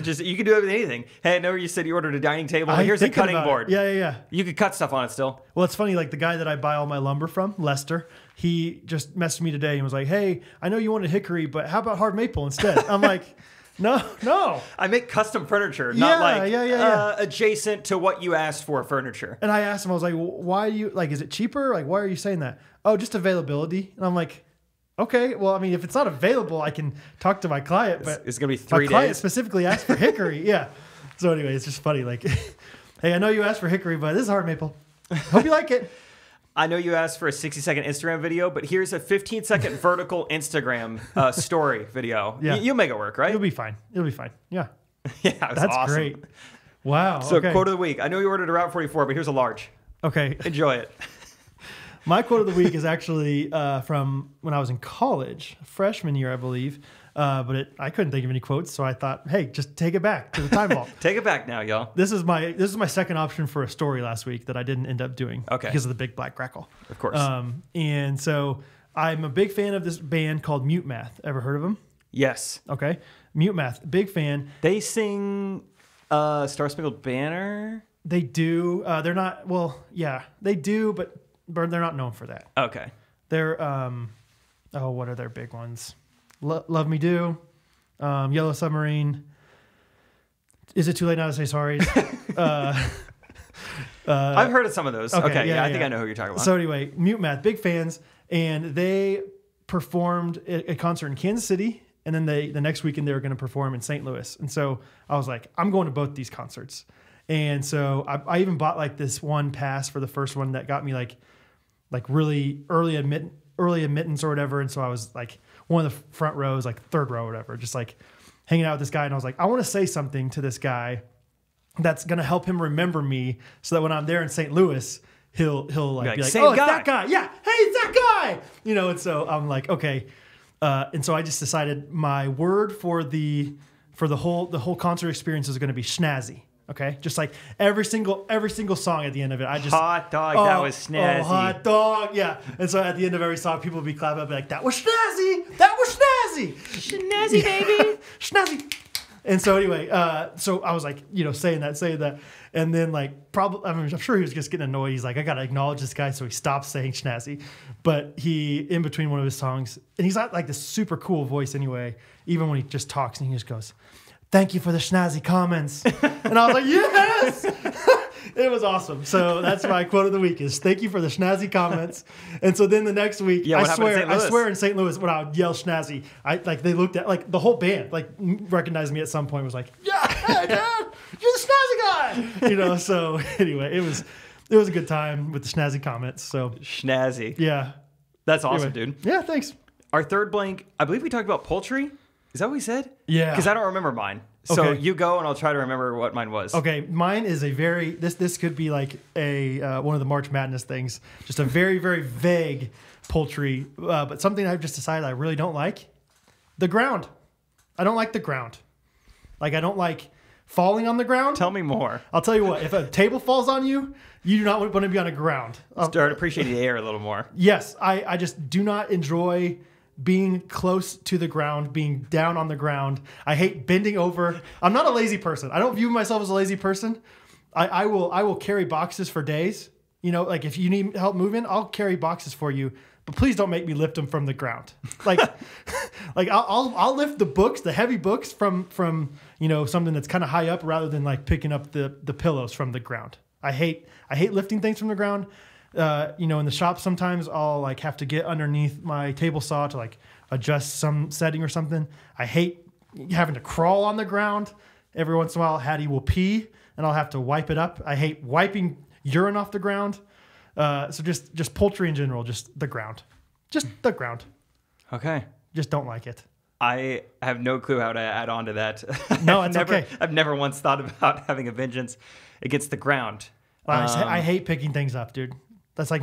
Just you can do it with anything. Hey, I know you said you ordered a dining table. Here's a cutting board. Yeah. You could cut stuff on it still. Well, it's funny. Like the guy that I buy all my lumber from, Lester, he just messaged me today and was like, "Hey, I know you wanted hickory, but how about hard maple instead?" I'm like, No. I make custom furniture, not adjacent to what you asked for furniture. And I asked him, I was like, why do you, like, is it cheaper? Like, why are you saying that? Oh, just availability. And I'm like, okay, well, I mean, if it's not available, I can talk to my client, but it's going to be 3 days. My client specifically asked for hickory. Yeah. So anyway, it's just funny. Like, hey, I know you asked for hickory, but this is hard maple. Hope you like it. I know you asked for a 60-second Instagram video, but here's a 15-second vertical Instagram story video. Yeah. You'll make it work, right? It'll be fine. Yeah. Yeah, that's awesome. Great. Wow. So quote of the week. I know you ordered a Route 44, but here's a large. Okay. Enjoy it. My quote of the week is actually from when I was in college, freshman year, I believe. But I couldn't think of any quotes, so I thought, hey, just take it back to the time vault. Take it back now, y'all. This is my second option for a story last week that I didn't end up doing because of the big black crackle. Of course. And so I'm a big fan of this band called Mute Math. Ever heard of them? Yes. Okay. Mute Math, big fan. They sing Star Spangled Banner? They do. They're not, well, yeah, they do, but they're not known for that. Okay. They're, what are their big ones? Love Me Do, Yellow Submarine. Is it too late now to say sorry? I've heard of some of those. Okay, yeah, I think I know who you're talking about. So anyway, Mute Math, big fans, and they performed a concert in Kansas City, and then the next weekend they were going to perform in St. Louis. And so I was like, I'm going to both these concerts. And so I even bought like this one pass for the first one that got me like really early admittance or whatever. And so I was like one of the front rows, like third row or whatever, just like hanging out with this guy. And I was like, I want to say something to this guy that's going to help him remember me so that when I'm there in St. Louis, he'll like be like, oh, it's that guy. Yeah. Hey, it's that guy. You know? And so I'm like, okay. And so I just decided my word for the whole concert experience is going to be snazzy. Okay, just like every single song at the end of it, I just hot dog. That was snazzy. Oh, hot dog, yeah. And so at the end of every song, people would be clapping up, like that was snazzy. That was snazzy. Snazzy, baby. Snazzy. And so anyway, so I was like, saying that, and then like probably, I'm sure he was just getting annoyed. He's like, I gotta acknowledge this guy, so he stopped saying snazzy. But he, in between one of his songs, and he's got like this super cool voice anyway. Even when he just talks, and he just goes, "Thank you for the snazzy comments." And I was like, yes! It was awesome. So that's my quote of the week is thank you for the snazzy comments. And so then the next week, I swear in St. Louis when I would yell snazzy, they looked at like the whole band recognized me at some point, was like, yeah, hey, dude, you're the snazzy guy. So anyway, it was a good time with the snazzy comments. So snazzy. Yeah. That's awesome, dude. Yeah, thanks. Our third blank, I believe we talked about poultry. Is that what we said? Yeah. Because I don't remember mine. So Okay. you go and I'll try to remember what mine was. Okay, mine is a very this could be like a one of the March Madness things. Just a very very vague poultry, but something I've just decided I really don't like. The ground. I don't like the ground. Like I don't like falling on the ground. Tell me more. I'll tell you what. If a table falls on you, you do not want to be on the ground. Start appreciating the air a little more. Yes, I just do not enjoy being close to the ground, being down on the ground. I hate bending over. I'm not a lazy person. I don't view myself as a lazy person. I will carry boxes for days. You know, like if you need help moving, I'll carry boxes for you. But please don't make me lift them from the ground. Like, like I'll lift the books, the heavy books from you know something that's kind of high up, rather than like picking up the pillows from the ground. I hate lifting things from the ground. You know, in the shop, sometimes I'll like have to get underneath my table saw to like adjust some setting or something. I hate having to crawl on the ground. Every once in a while, Hattie will pee and I'll have to wipe it up. I hate wiping urine off the ground. So just poultry in general, just the ground. Just the ground. Okay. Just don't like it. I have no clue how to add on to that. No, it's okay. I've never once thought about having a vengeance against the ground. I hate picking things up, dude. That's like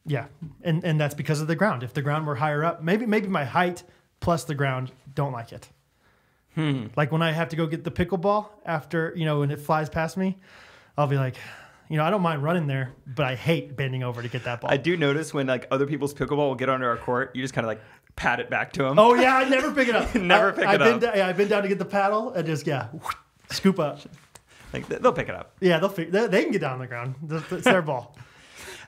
yeah. And that's because of the ground. If the ground were higher up, maybe my height plus the ground, don't like it. Like when I have to go get the pickleball after, you know, when it flies past me, I'll be like, you know, I don't mind running there, but I hate bending over to get that ball. I do notice when like other people's pickleball will get onto our court, you just kind of like pat it back to them. Oh yeah, I never pick it up. I've been down to get the paddle and just scoop up. Like they'll pick it up. Yeah, they can get down on the ground. It's their ball.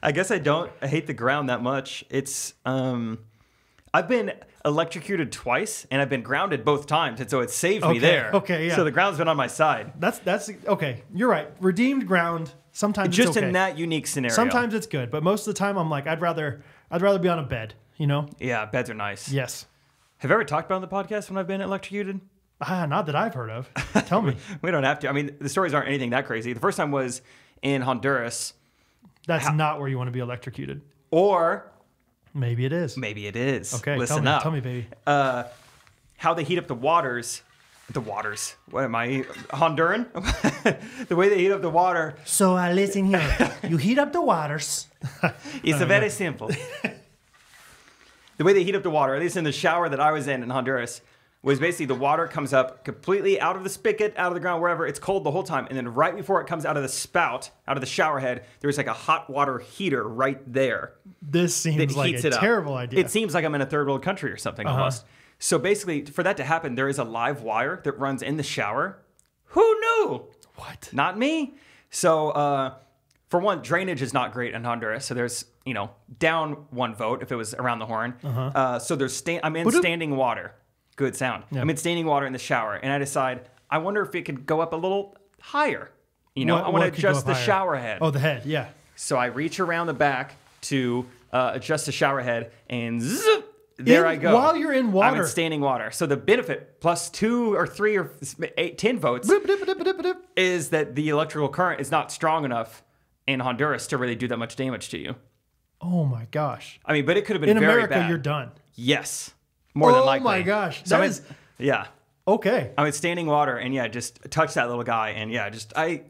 I guess I hate the ground that much. It's I've been electrocuted twice and I've been grounded both times, and so it saved me there. Okay, yeah. So the ground's been on my side. That's okay. You're right. Redeemed ground. Sometimes just it's okay. in that unique scenario. Sometimes it's good, but most of the time I'm like, I'd rather be on a bed. You know? Yeah, beds are nice. Yes. Have you ever talked about on the podcast when I've been electrocuted? Not that I've heard of. Tell me. We don't have to. I mean, the stories aren't anything that crazy. The first time was in Honduras. That's not where you want to be electrocuted. Or maybe it is. Maybe it is. Okay, listen up. Tell me, baby. How they heat up the waters. What am I, Honduran? The way they heat up the water. So listen here. You heat up the waters. It's very simple. The way they heat up the water, at least in the shower that I was in Honduras, was basically the water comes up completely out of the spigot, out of the ground, wherever. It's cold the whole time. And then right before it comes out of the spout, out of the shower head, there's like a hot water heater right there. This seems like a terrible idea. It seems like I'm in a third world country or something almost. So basically, for that to happen, there is a live wire that runs in the shower. Who knew? What? Not me. So, for one, drainage is not great in Honduras. So there's, you know, down 1 vote if it was around the horn. So there's I'm in standing water. Good sound. Yeah. I'm in standing water in the shower, and I decide, I wonder if it could go up a little higher. You know, I want to adjust the shower head. Oh, the head, yeah. So I reach around the back to adjust the shower head, and zip, there I go. While you're in water. I'm in standing water. So the benefit, plus 2 or 3 or 10 votes, is that the electrical current is not strong enough in Honduras to really do that much damage to you. Oh my gosh. I mean, but it could have been very bad. In America, you're done. Yes. More than likely. Oh my gosh. So yeah. Okay. I'm in standing water, and yeah, just touch that little guy, and yeah, just I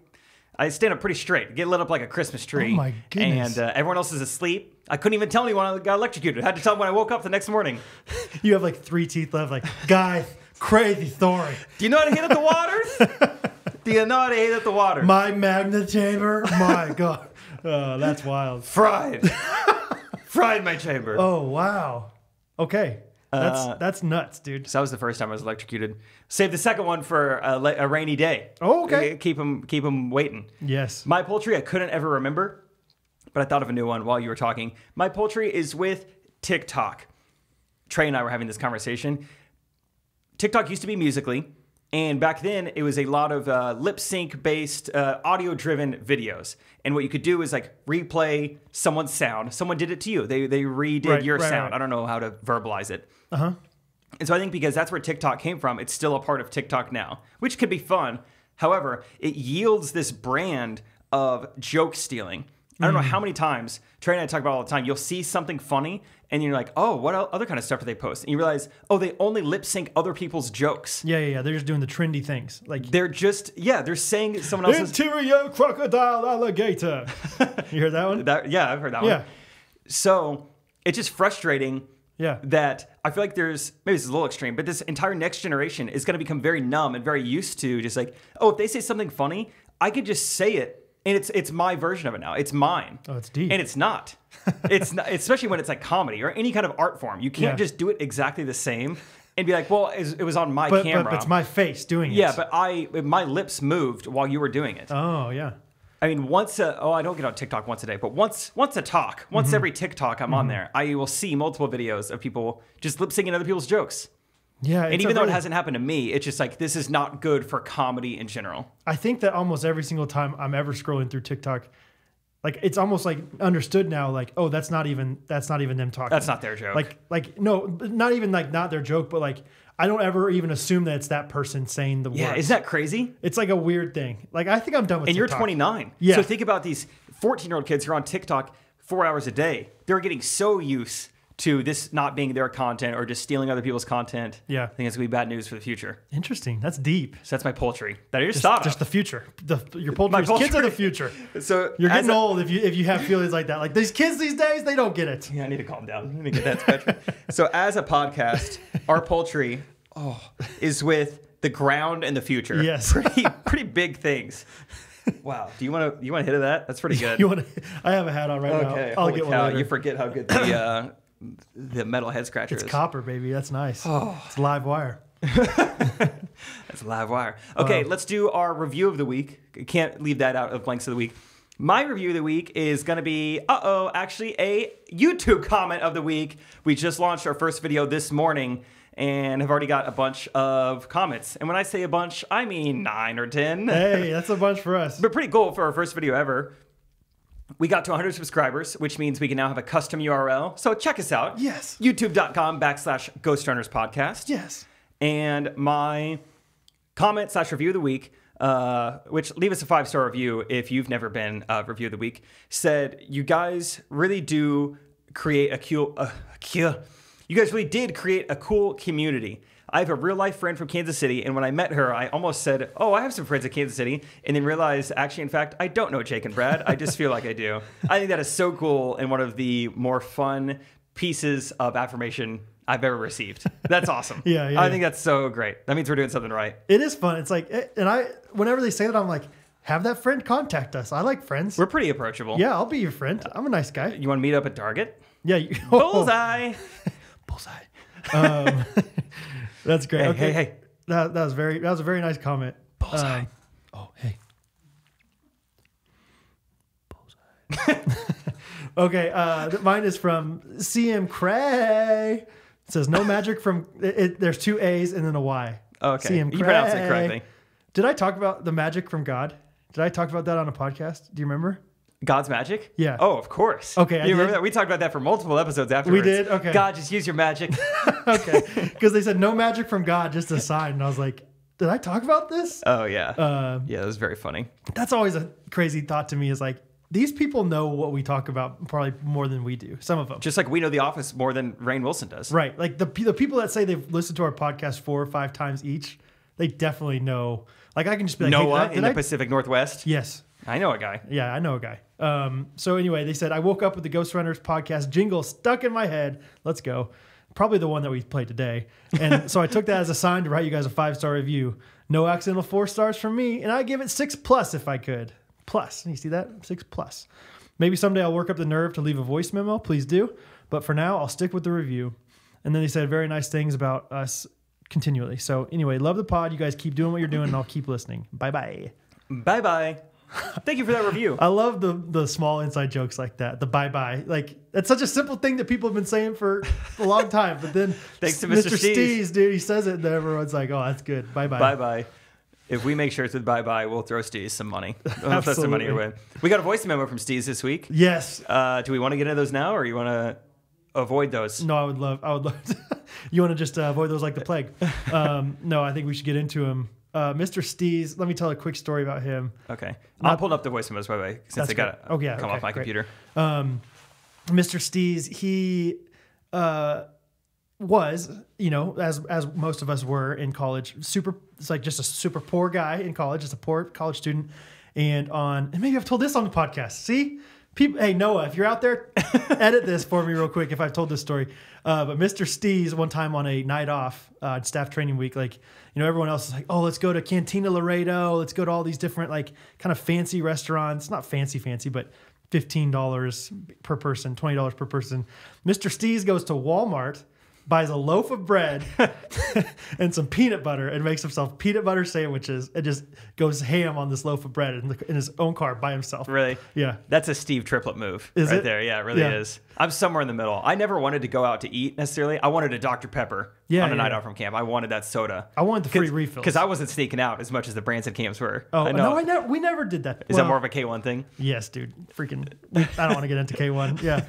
stand up pretty straight, get lit up like a Christmas tree. Oh my goodness. And everyone else is asleep. I couldn't even tell anyone I got electrocuted. I had to tell them when I woke up the next morning. You have like 3 teeth left, like, guy, crazy story. Do you know how to heat up the waters? Do you know how to heat up the water? My magnet chamber? My God. Oh, that's wild. Fried my chamber. Oh, wow. Okay. That's nuts, dude. So that was the first time I was electrocuted. Save the second one for a rainy day. Oh, okay. Keep them waiting. Yes. My poultry, I couldn't ever remember, but I thought of a new one while you were talking. My poultry is with TikTok. Trey and I were having this conversation. TikTok used to be Musical.ly, and back then it was a lot of lip sync based audio driven videos. And what you could do is like replay someone's sound. Someone did it to you. They redid your sound. Right. I don't know how to verbalize it. And so I think because that's where TikTok came from, it's still a part of TikTok now, which could be fun. However, it yields this brand of joke stealing. I don't know how many times, Trey and I talk about it all the time, you'll see something funny, And you're like, oh, what other kind of stuff do they post? And you realize, oh, they only lip sync other people's jokes. Yeah. They're just doing the trendy things. Like they're saying someone else's interior crocodile alligator. You heard that one? I've heard that one. So it's just frustrating. Yeah. That I feel like maybe this is a little extreme, but this entire next generation is going to become very numb and very used to just like, oh, if they say something funny, I could just say it. And it's my version of it now. It's mine. Oh, it's deep. And it's not. It's not, especially when it's like comedy or any kind of art form. You can't just do it exactly the same and be like, well, it was on my camera. But it's my face doing it. Yeah, but my lips moved while you were doing it. Oh, yeah. I mean, I don't get on TikTok once a day, but once every TikTok I'm on there, I will see multiple videos of people just lip syncing other people's jokes. Yeah. And even though it hasn't happened to me, it's just like, this is not good for comedy in general. I think that almost every single time I'm ever scrolling through TikTok, like it's almost like understood now, like, oh, that's not even them talking. That's not their joke. Like no, not even like not their joke, but like I don't ever even assume that it's that person saying the words. Yeah, isn't that crazy? It's like a weird thing. Like I think I'm done with and TikTok. You're 29. Yeah. So think about these 14-year-old kids who are on TikTok 4 hours a day. They're getting so used to this not being their content or just stealing other people's content. Yeah. I think it's going to be bad news for the future. Interesting. That's deep. So that's my poultry. That I just thought of. Just the future. Your poultry. Kids are the future. So you're getting old if you have feelings like that. Like these kids these days, they don't get it. Yeah, I need to calm down. Let me get that spectrum. So as a podcast, our poultry is with the ground and the future. Yes. Pretty big things. Wow. Do you want to hit of that? That's pretty good. I have a hat on right now. I'll get one later. You forget how good the metal head scratcher is. It's copper, baby. That's nice. It's live wire. That's a live wire. Okay, let's do our review of the week. Can't leave that out of blanks of the week. My review of the week is going to be, actually a YouTube comment of the week. We just launched our first video this morning and have already got a bunch of comments. And when I say a bunch, I mean 9 or 10. Hey, that's a bunch for us. But pretty cool for our first video ever. We got to 100 subscribers, which means we can now have a custom URL. So check us out. Yes. YouTube.com/Ghost Podcast. Yes. And my comment/review of the week, which leave us a 5-star review if you've never been review of the week, said, you guys really do create you guys really did create a cool community. I have a real life friend from Kansas City, and when I met her, I almost said, oh, I have some friends in Kansas City, and then realized, actually, in fact, I don't know Jake and Brad. I just feel like I do. I think that is so cool and one of the more fun pieces of affirmation I've ever received. That's awesome. I think that's so great. That means we're doing something right. It is fun. It's like, and whenever they say that, I'm like, have that friend contact us. I like friends. We're pretty approachable. Yeah, I'll be your friend. I'm a nice guy. You want to meet up at Target? Yeah. Bullseye. Bullseye. That's great. Hey. That was a very nice comment. Bullseye. Hey. Bullseye. Okay. Mine is from CM Cray. It says no magic from. There's 2 A's and then a Y. Okay. CM Cray. You pronounced it correctly. Did I talk about the magic from God? Did I talk about that on a podcast? Do you remember? God's magic? Yeah. Oh, of course. Okay. You remember that? We talked about that for multiple episodes afterwards. We did? Okay. God, just use your magic. Okay. Because they said no magic from God, just a sign. And I was like, did I talk about this? Oh, yeah. Yeah, that was very funny. That's always a crazy thought to me is like, these people know what we talk about probably more than we do. Some of them. Just like we know The Office more than Rainn Wilson does. Right. Like the people that say they've listened to our podcast 4 or 5 times each, they definitely know. Like I can just be like, Noah in the Pacific Northwest? Yes. I know a guy. Yeah, I know a guy. So anyway, they said, I woke up with the Ghost Runners podcast jingle stuck in my head. Let's go. Probably the one that we played today. And so I took that as a sign to write you guys a 5-star review. No accidental 4 stars from me. And I give it 6+ if I could. Plus. You see that? 6+. Maybe someday I'll work up the nerve to leave a voice memo. Please do. But for now, I'll stick with the review. And then they said very nice things about us continually. So anyway, love the pod. You guys keep doing what you're doing and I'll keep listening. Bye-bye. Bye-bye. Thank you for that review. I love the small inside jokes like that. The bye-bye. Like, that's such a simple thing that people have been saying for a long time. But then thanks to Mr. Steez, dude, he says it and everyone's like, oh, that's good. Bye-bye. Bye-bye. If we make shirts with bye-bye, we'll throw Steez some money. We'll throw some money your way. We got a voice memo from Steez this week. Yes. Do we want to get into those now or you want to avoid those? No, I would love to. You want to just avoid those like the plague. No, I think we should get into them. Mr. Steez, let me tell a quick story about him. Okay. I'm pulling up the voice memos, by the way, since they got to come off my computer. Mr. Steez, he was, as most of us were in college, it's like just a super poor guy in college, just a poor college student. And maybe I've told this on the podcast. See? People, hey, Noah, if you're out there, edit this for me real quick if I've told this story. But Mr. Stees, one time on a night off, staff training week, everyone else is like, oh, let's go to Cantina Laredo. Let's go to all these different, kind of fancy restaurants. Not fancy, but $15 per person, $20 per person. Mr. Stees goes to Walmart, buys a loaf of bread and some peanut butter and makes himself peanut butter sandwiches and just goes ham on this loaf of bread in his own car by himself. Really? Yeah. That's a Steve Triplett move is right it? There. Yeah, it really is. I'm somewhere in the middle. I never wanted to go out to eat necessarily. I wanted a Dr. Pepper on a night out from camp. I wanted that soda. I wanted the free refills. Because I wasn't sneaking out as much as the Branson camps were. Oh, no, we never did that. Is that more of a K1 thing? Yes, dude. Freaking, I don't want to get into K1. Yeah.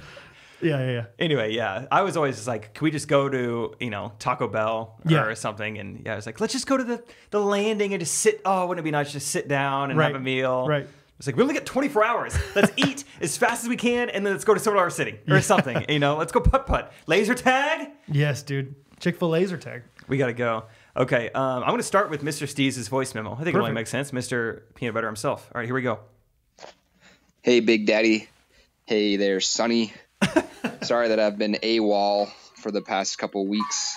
Yeah. Anyway, yeah. I was always just like, can we just go to, Taco Bell or something? And I was like, let's just go to the landing and just sit. Oh, wouldn't it be nice to just sit down and have a meal? Right. It's like, we only get 24 hours. Let's eat as fast as we can, and then let's go to Solar City or something. Let's go putt-putt. Laser tag? Yes, dude. Chick-fil-A laser tag. We got to go. Okay, I'm going to start with Mr. Steve's voice memo. I think it only makes sense. Mr. Peanut Butter himself. All right, here we go. Hey, Big Daddy. Hey there, Sonny. Sorry that I've been AWOL for the past couple weeks.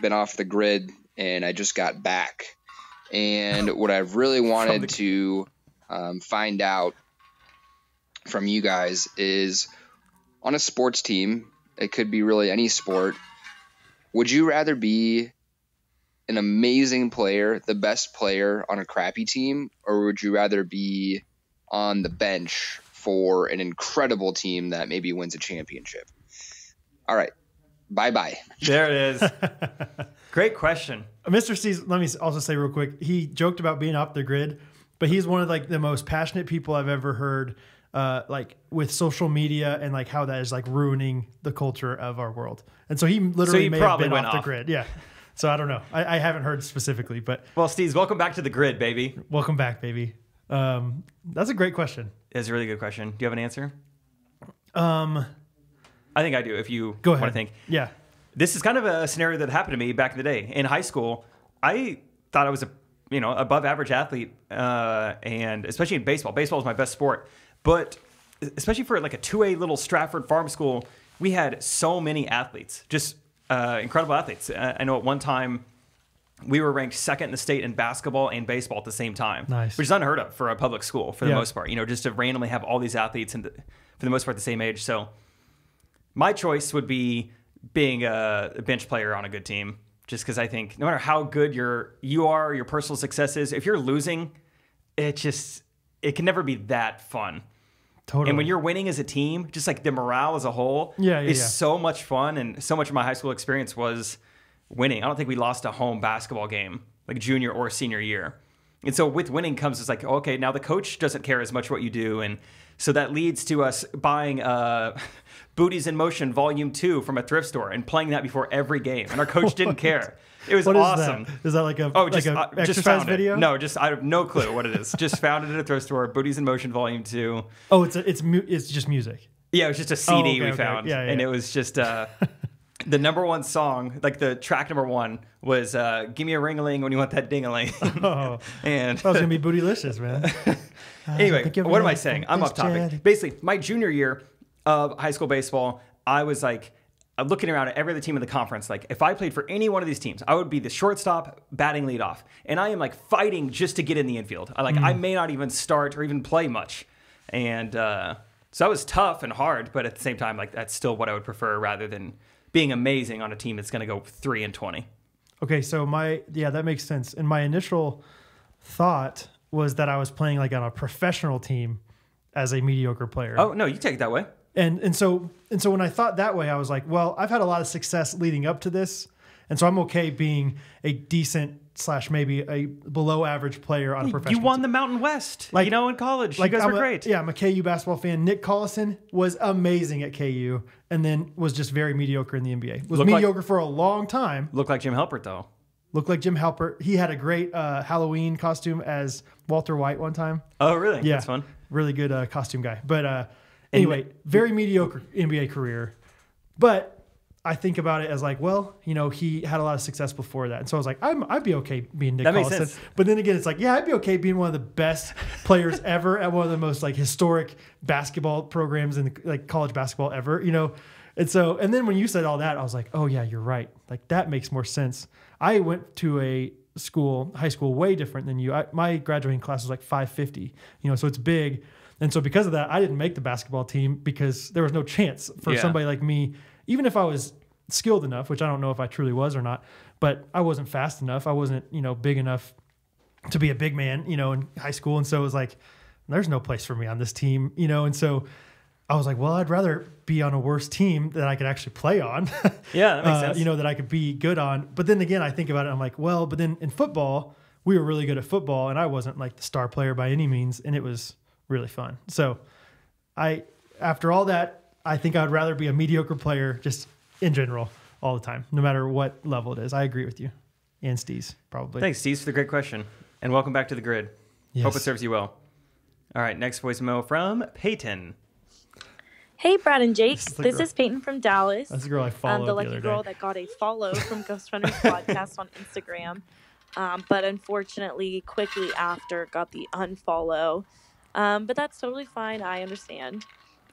Been off the grid, and I just got back. And what I really wanted to find out from you guys is, on a sports team, it could be really any sport, would you rather be an amazing player, the best player on a crappy team, or would you rather be on the bench for an incredible team that maybe wins a championship? All right. Bye-bye. There it is. Great question. Mr. Steve's, let me also say real quick, he joked about being off the grid, but he's one of the most passionate people I've ever heard, with social media and how that is ruining the culture of our world. And so he literally may have been off the grid. Yeah. So I don't know. I haven't heard specifically, but. Well, Steve's, welcome back to the grid, baby. Welcome back, baby. That's a great question. It's a really good question. Do you have an answer? I think I do, if you go ahead. Want to think. Yeah. This is kind of a scenario that happened to me back in the day. In high school, I thought I was a above average athlete, and especially in baseball. Baseball was my best sport. But especially for a 2A little Stratford farm school, we had so many athletes, just incredible athletes. I know at one time we were ranked second in the state in basketball and baseball at the same time. Nice. Which is unheard of for a public school for the most part. Just to randomly have all these athletes and for the most part the same age. So my choice would be being a bench player on a good team, just because I think no matter how good you are, your personal success is, if you're losing, it can never be that fun. Totally. And when you're winning as a team, just the morale as a whole is so much fun. And so much of my high school experience was winning. I don't think we lost a home basketball game junior or senior year. And so with winning comes okay, now the coach doesn't care as much what you do. And so that leads to us buying Booties in Motion Volume 2 from a thrift store and playing that before every game. And our coach didn't care. It was awesome. Is that an exercise video? No, I have no clue what it is. Just found it at a thrift store. Booties in Motion Volume 2. Oh, it's just music. Yeah, it was just a CD we found. Yeah. And it was just the number one song, the track number one was Give Me a Ring-a-Ling When You Want That Ding-a-Ling. Oh. And that was going to be Bootylicious, man. Anyway, what am I saying? I'm off topic. Basically, my junior year of high school baseball, I was looking around at every other team in the conference. If I played for any one of these teams, I would be the shortstop, batting leadoff. And I am fighting just to get in the infield. I may not even start or even play much. And so that was tough and hard, but at the same time, that's still what I would prefer rather than being amazing on a team that's going to go 3-20. Okay, so that makes sense. And my initial thought was that I was playing on a professional team as a mediocre player. Oh, no, you take it that way. And so when I thought that way, I was like, well, I've had a lot of success leading up to this. And so I'm okay being a decent / maybe a below average player on a professional team. You won the Mountain West, in college. You guys were great. I'm a KU basketball fan. Nick Collison was amazing at KU and then was just very mediocre in the NBA. Was mediocre for a long time. Looked like Jim Halpert, though. Looked like Jim Halpert. He had a great Halloween costume as Walter White one time. Oh, really? Yeah. That's fun. Really good costume guy. But anyway, very mediocre NBA career. But I think about it as like, well, he had a lot of success before that. And so I was like, I'd be okay being Nick Collison. Makes sense. But then again, it's like, yeah, I'd be okay being one of the best players ever at one of the most like historic basketball programs in like college basketball ever, And then when you said all that, I was like, oh yeah, you're right. Like that makes more sense. I went to a high school, way different than you. My graduating class was like 550, so it's big. And so because of that, I didn't make the basketball team because there was no chance for somebody like me, even if I was skilled enough, which I don't know if I truly was or not, but I wasn't fast enough. I wasn't, big enough to be a big man, in high school. And so it was like, there's no place for me on this team, and so I was like, well, I'd rather be on a worse team that I could actually play on. Yeah, that makes sense. That I could be good on. But then again, I think about it, I'm like, well, but then in football, we were really good at football, and I wasn't like the star player by any means, and it was really fun. So after all that, I think I'd rather be a mediocre player just in general all the time, no matter what level it is. I agree with you. And Steez, probably. Thanks, Steez, for the great question. And welcome back to the grid. Yes. Hope it serves you well. All right, next voicemail from Peyton. Hey, Brad and Jake. This is Peyton from Dallas. That's the girl I followed the lucky girl that got a follow from Ghost Runners Podcast on Instagram. But unfortunately, quickly after, got the unfollow. But that's totally fine. I understand.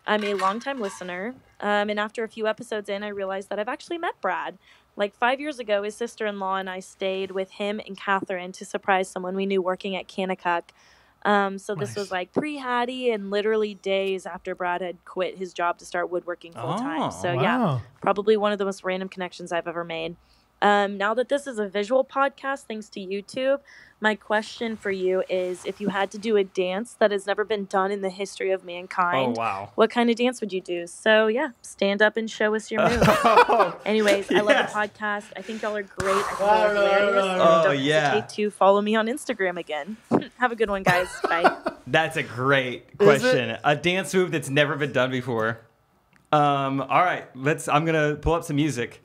I'm a longtime listener. And after a few episodes in, I realized that I've actually met Brad. Like 5 years ago, his sister-in-law and I stayed with him and Catherine to surprise someone we knew working at Kanakuk. This was like pre-Hattie and literally days after Brad had quit his job to start woodworking full-time. Yeah, probably one of the most random connections I've ever made. Now that this is a visual podcast, thanks to YouTube, my question for you is, if you had to do a dance that has never been done in the history of mankind, what kind of dance would you do? So yeah, stand up and show us your move. Anyways, I love the podcast. I think y'all are great. I think y'all are hilarious. Don't hesitate to follow me on Instagram again. Have a good one, guys. Bye. That's a great question. A dance move that's never been done before. All right, I'm gonna pull up some music.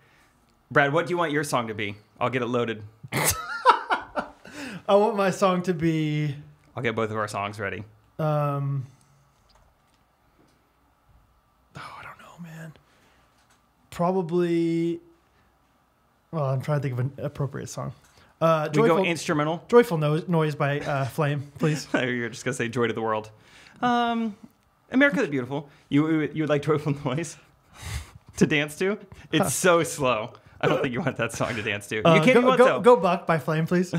Brad, what do you want your song to be? I'll get it loaded. I want my song to be... I'll get both of our songs ready. I don't know, man. Probably... Well, I'm trying to think of an appropriate song. We go instrumental? Joyful Noise by Flame, please. You're just going to say Joy to the World. America the Beautiful. You would like Joyful Noise to dance to? It's so slow. I don't think you want that song to dance to. You can't go Buck by Flame, please.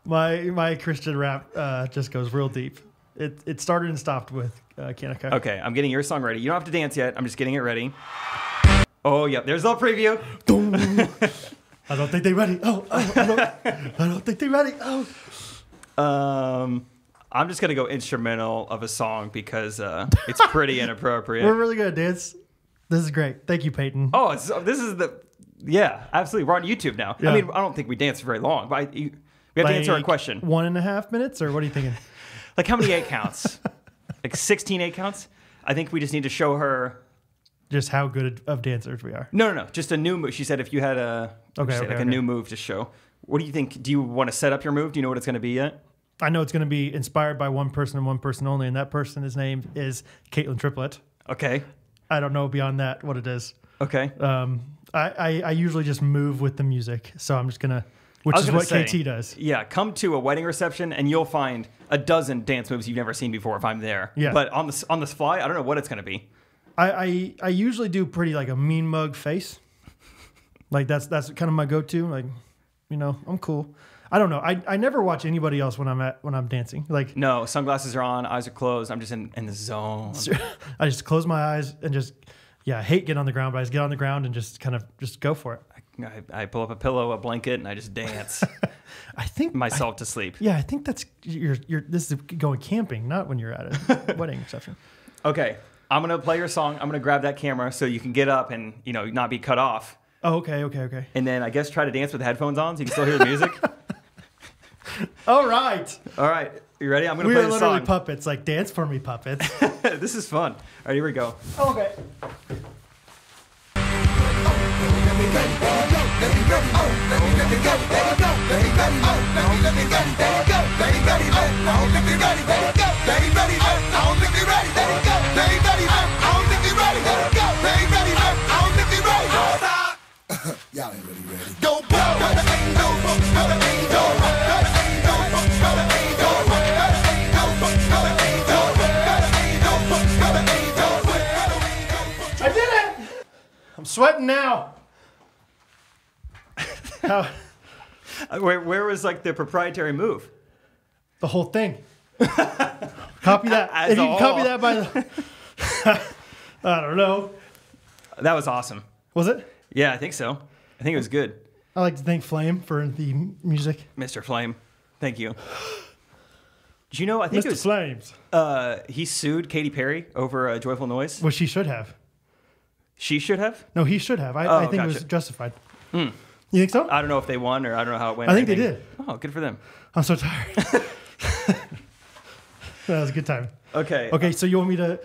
My Christian rap just goes real deep. It started and stopped with Kanakuk. Okay, I'm getting your song ready. You don't have to dance yet. I'm just getting it ready. Oh, yep. There's the preview. I don't think they're ready. I don't think they're ready. I'm just gonna go instrumental of a song because it's pretty inappropriate. We're really good at dance. This is great. Thank you, Peyton. Oh, yeah, absolutely. We're on YouTube now. Yeah. I mean, I don't think we danced very long, but we have to answer our question. 1.5 minutes, or what are you thinking? Like how many 8 counts? Like 16 8 counts? I think we just need to show her just how good of dancers we are. No. Just a new move. She said if you had a new move to show. What do you think? Do you want to set up your move? Do you know what it's going to be yet? I know it's going to be inspired by one person and one person only, and that person's name is Caitlin Triplett. Okay. I don't know beyond that what it is. Okay. I usually just move with the music, so I'm just gonna, which is what KT does. Yeah, come to a wedding reception and you'll find a dozen dance moves you've never seen before if I'm there. Yeah. But on the fly, I don't know what it's gonna be. I usually do pretty like a mean mug face. Like that's kind of my go-to. Like, I'm cool. I don't know. I never watch anybody else when I'm dancing. Like, no, sunglasses are on, eyes are closed. I'm just in the zone. I just close my eyes and just, I hate getting on the ground, but I just get on the ground and just kind of just go for it. I pull up a pillow, a blanket, and I just dance. I think myself to sleep. Yeah, I think that's this is going camping, not when you're at a wedding reception. Okay, I'm gonna play your song. I'm gonna grab that camera so you can get up and not be cut off. Oh, okay. And then I guess try to dance with the headphones on so you can still hear the music. All right. You ready? I'm going to play the song. We are literally puppets. Like, dance for me, puppets. This is fun. All right, here we go. Okay. sweating now. How, Where was like the proprietary move? the whole thing. Copy that. As If you a can copy whole. that by the... I don't know. That was awesome. Was it? Yeah, I think so. I think it was good. I like to thank Flame for the music. Mr. Flame. Thank you. Do you know, I think Mr. it was, Flames. he sued Katy Perry over Joyful Noise. Well, she should have. She should have? No, he should have. I Oh, think it was gotcha. justified. You think so? I don't know if they won or I don't know how it went. I or think they anything. did. Oh, good for them. I'm so tired. That was a good time. Okay. Okay, so you want me to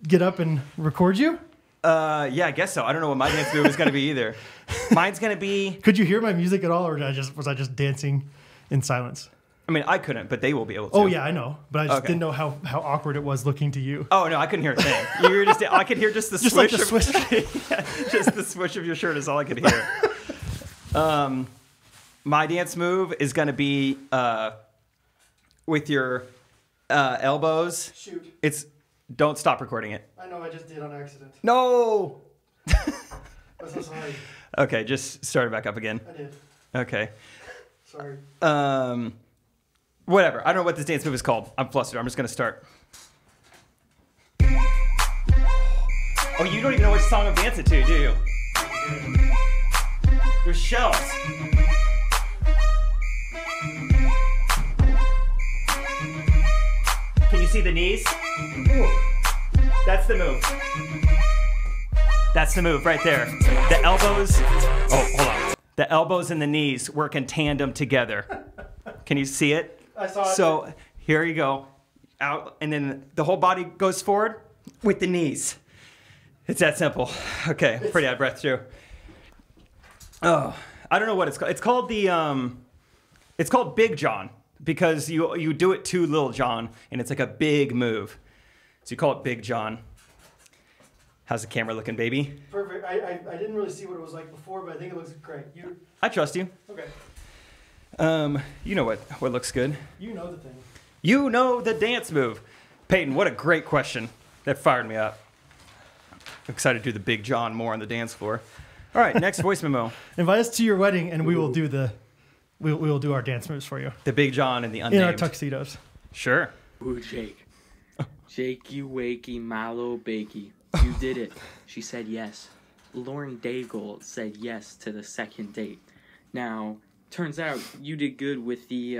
get up and record you? Yeah, I guess so. I don't know what my dance move is going to be either. Mine's going to be, Could you hear my music at all, or was I just dancing in silence? I mean, I couldn't, but they will be able to. Oh yeah, I know, but I just Okay. didn't know how awkward it was looking to you. Oh, no, I couldn't hear a thing. You were just, I could hear just the Just swish. like the of, swish. yeah, just the swish of your shirt is all I could hear. My dance move is going to be with your elbows. Shoot, Don't stop recording it. I know I just did on accident. No. I'm so sorry. Okay, just start it back up again. I did. Okay. Sorry. Whatever. I don't know what this dance move is called. I'm flustered. I'm just gonna start. Oh, you don't even know which song I'm dancing to, do you? There's shells. Can you see the knees? That's the move. That's the move right there. The elbows. Oh, hold on. The elbows and the knees work in tandem together. Can you see it? I saw it. So here you go. Out, and then the whole body goes forward with the knees. It's that simple. Okay, pretty out of breath too. Oh, I don't know what it's called. It's called the it's called Big John because you do it to Little John and it's like a big move. So you call it Big John. How's the camera looking, baby? Perfect. I didn't really see what it was like before, but I think it looks great. I trust you. Okay. You know what looks good. You know the thing. You know the dance move. Peyton, what a great question. That fired me up. I'm excited to do the Big John more on the dance floor. All right, next voice memo. Invite us to your wedding, and we will do we will do our dance moves for you The Big John and the in unnamed. our tuxedos. Sure. Ooh, Jake. Jakey, wakey, Milo, bakey. You did it. She said yes. Lauren Daigle said yes to the second date. Now, turns out you did good with the